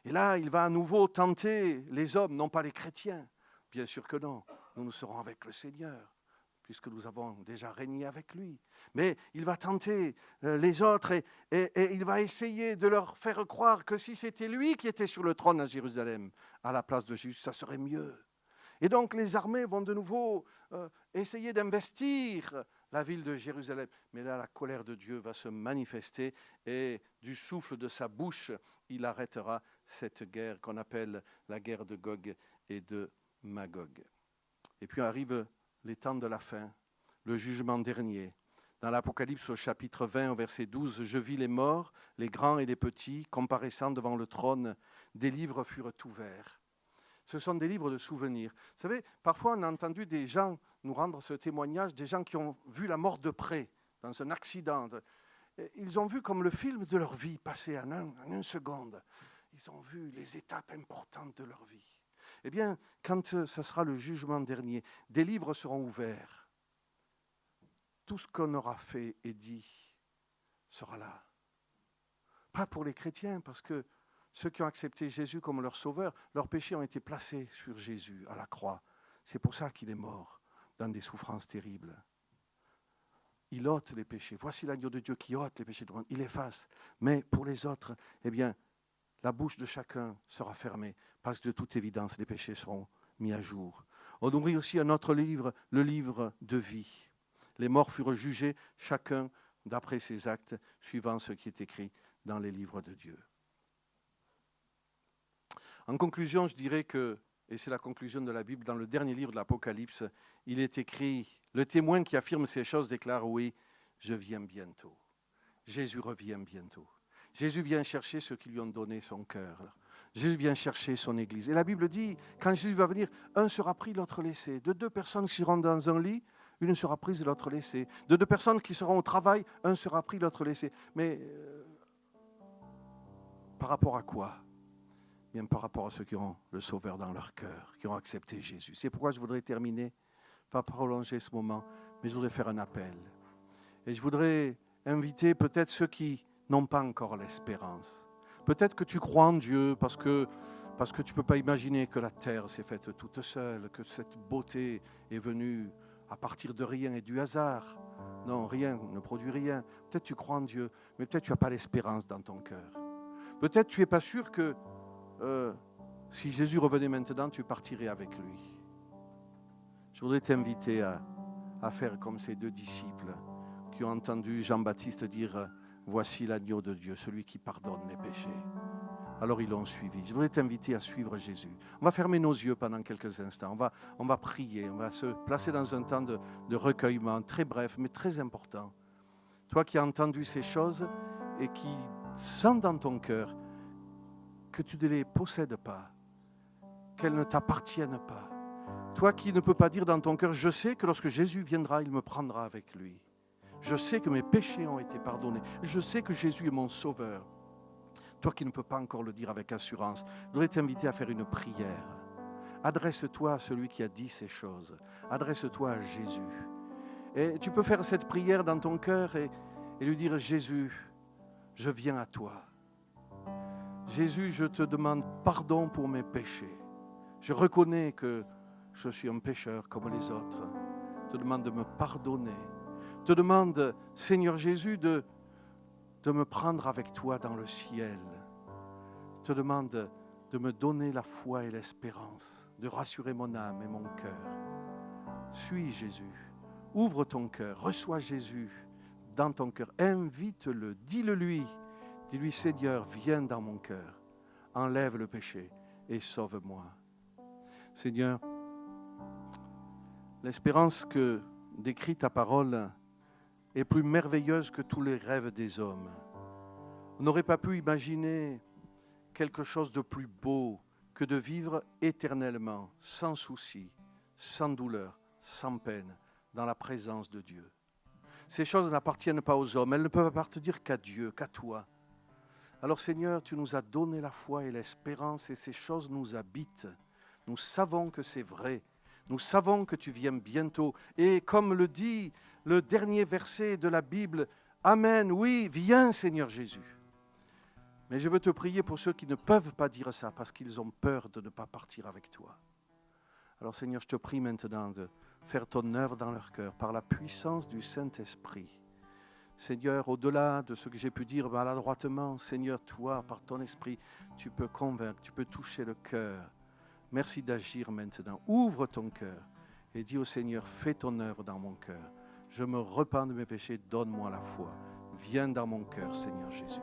Et là, il va à nouveau tenter les hommes, non pas les chrétiens. Bien sûr que non, nous serons avec le Seigneur, puisque nous avons déjà régné avec lui. Mais il va tenter les autres et il va essayer de leur faire croire que si c'était lui qui était sur le trône à Jérusalem, à la place de Jésus, ça serait mieux. Et donc les armées vont de nouveau essayer d'investir la ville de Jérusalem. Mais là, la colère de Dieu va se manifester et du souffle de sa bouche, il arrêtera cette guerre qu'on appelle la guerre de Gog et de Magog. Et puis arrive les temps de la fin, le jugement dernier. Dans l'Apocalypse au chapitre 20, au verset 12, « Je vis les morts, les grands et les petits, comparaissant devant le trône. Des livres furent ouverts. » Ce sont des livres de souvenirs. Vous savez, parfois on a entendu des gens nous rendre ce témoignage, des gens qui ont vu la mort de près, dans un accident. Ils ont vu comme le film de leur vie passer en une seconde. Ils ont vu les étapes importantes de leur vie. Eh bien, quand ce sera le jugement dernier, des livres seront ouverts. Tout ce qu'on aura fait et dit sera là. Pas pour les chrétiens, parce que ceux qui ont accepté Jésus comme leur sauveur, leurs péchés ont été placés sur Jésus à la croix. C'est pour ça qu'il est mort, dans des souffrances terribles. Il ôte les péchés. Voici l'agneau de Dieu qui ôte les péchés du monde. Il efface. Mais pour les autres, eh bien, la bouche de chacun sera fermée, parce que de toute évidence, les péchés seront mis à jour. On ouvrit aussi un autre livre, le livre de vie. Les morts furent jugés, chacun d'après ses actes, suivant ce qui est écrit dans les livres de Dieu. En conclusion, je dirais que, et c'est la conclusion de la Bible, dans le dernier livre de l'Apocalypse, il est écrit, le témoin qui affirme ces choses déclare, oui, je viens bientôt. Jésus revient bientôt. Jésus vient chercher ceux qui lui ont donné son cœur. Jésus vient chercher son Église. Et la Bible dit, quand Jésus va venir, un sera pris, l'autre laissé. De deux personnes qui seront dans un lit, une sera prise et l'autre laissée. De deux personnes qui seront au travail, un sera pris, l'autre laissé. Mais par rapport à quoi? Bien, par rapport à ceux qui ont le Sauveur dans leur cœur, qui ont accepté Jésus. C'est pourquoi je voudrais terminer, pas prolonger ce moment, mais je voudrais faire un appel. Et je voudrais inviter peut-être ceux qui n'ont pas encore l'espérance. Peut-être que tu crois en Dieu parce que tu ne peux pas imaginer que la terre s'est faite toute seule, que cette beauté est venue à partir de rien et du hasard. Non, rien ne produit rien. Peut-être tu crois en Dieu, mais peut-être tu n'as pas l'espérance dans ton cœur. Peut-être tu n'es pas sûr que si Jésus revenait maintenant, tu partirais avec lui. Je voudrais t'inviter à faire comme ces deux disciples qui ont entendu Jean-Baptiste dire « Voici l'agneau de Dieu, celui qui pardonne les péchés ». Alors ils l'ont suivi. Je voudrais t'inviter à suivre Jésus. On va fermer nos yeux pendant quelques instants. On va prier, on va se placer dans un temps de recueillement, très bref, mais très important. Toi qui as entendu ces choses et qui sens dans ton cœur que tu ne les possèdes pas, qu'elles ne t'appartiennent pas. Toi qui ne peux pas dire dans ton cœur, je sais que lorsque Jésus viendra, il me prendra avec lui. Je sais que mes péchés ont été pardonnés. Je sais que Jésus est mon sauveur. Toi qui ne peux pas encore le dire avec assurance, je voudrais t'inviter à faire une prière. Adresse-toi à celui qui a dit ces choses. Adresse-toi à Jésus. Et tu peux faire cette prière dans ton cœur et lui dire, Jésus, je viens à toi. Jésus, je te demande pardon pour mes péchés. Je reconnais que je suis un pécheur comme les autres. Je te demande de me pardonner. Je te demande, Seigneur Jésus, de me prendre avec toi dans le ciel. Je te demande de me donner la foi et l'espérance, de rassurer mon âme et mon cœur. Suis Jésus, ouvre ton cœur, reçois Jésus dans ton cœur, invite-le, dis-le lui. Dis-lui, Seigneur, viens dans mon cœur, enlève le péché et sauve-moi. Seigneur, l'espérance que décrit ta parole est plus merveilleuse que tous les rêves des hommes. On n'aurait pas pu imaginer quelque chose de plus beau que de vivre éternellement, sans souci, sans douleur, sans peine, dans la présence de Dieu. Ces choses n'appartiennent pas aux hommes, elles ne peuvent appartenir qu'à Dieu, qu'à toi. Alors Seigneur, tu nous as donné la foi et l'espérance et ces choses nous habitent. Nous savons que c'est vrai. Nous savons que tu viens bientôt. Et comme le dit le dernier verset de la Bible, Amen, oui, viens Seigneur Jésus. Mais je veux te prier pour ceux qui ne peuvent pas dire ça parce qu'ils ont peur de ne pas partir avec toi. Alors Seigneur, je te prie maintenant de faire ton œuvre dans leur cœur par la puissance du Saint-Esprit. Seigneur, au-delà de ce que j'ai pu dire maladroitement, Seigneur, toi, par ton esprit, tu peux convaincre, tu peux toucher le cœur. Merci d'agir maintenant. Ouvre ton cœur et dis au Seigneur, fais ton œuvre dans mon cœur. Je me repens de mes péchés, donne-moi la foi. Viens dans mon cœur, Seigneur Jésus.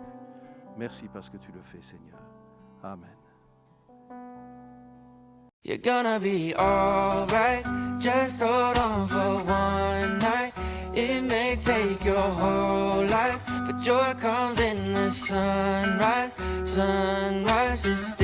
Merci parce que tu le fais, Seigneur. Amen. You're gonna be alright. Just hold on for one night. It may take your whole life, but joy comes in the sunrise. Sunrise, just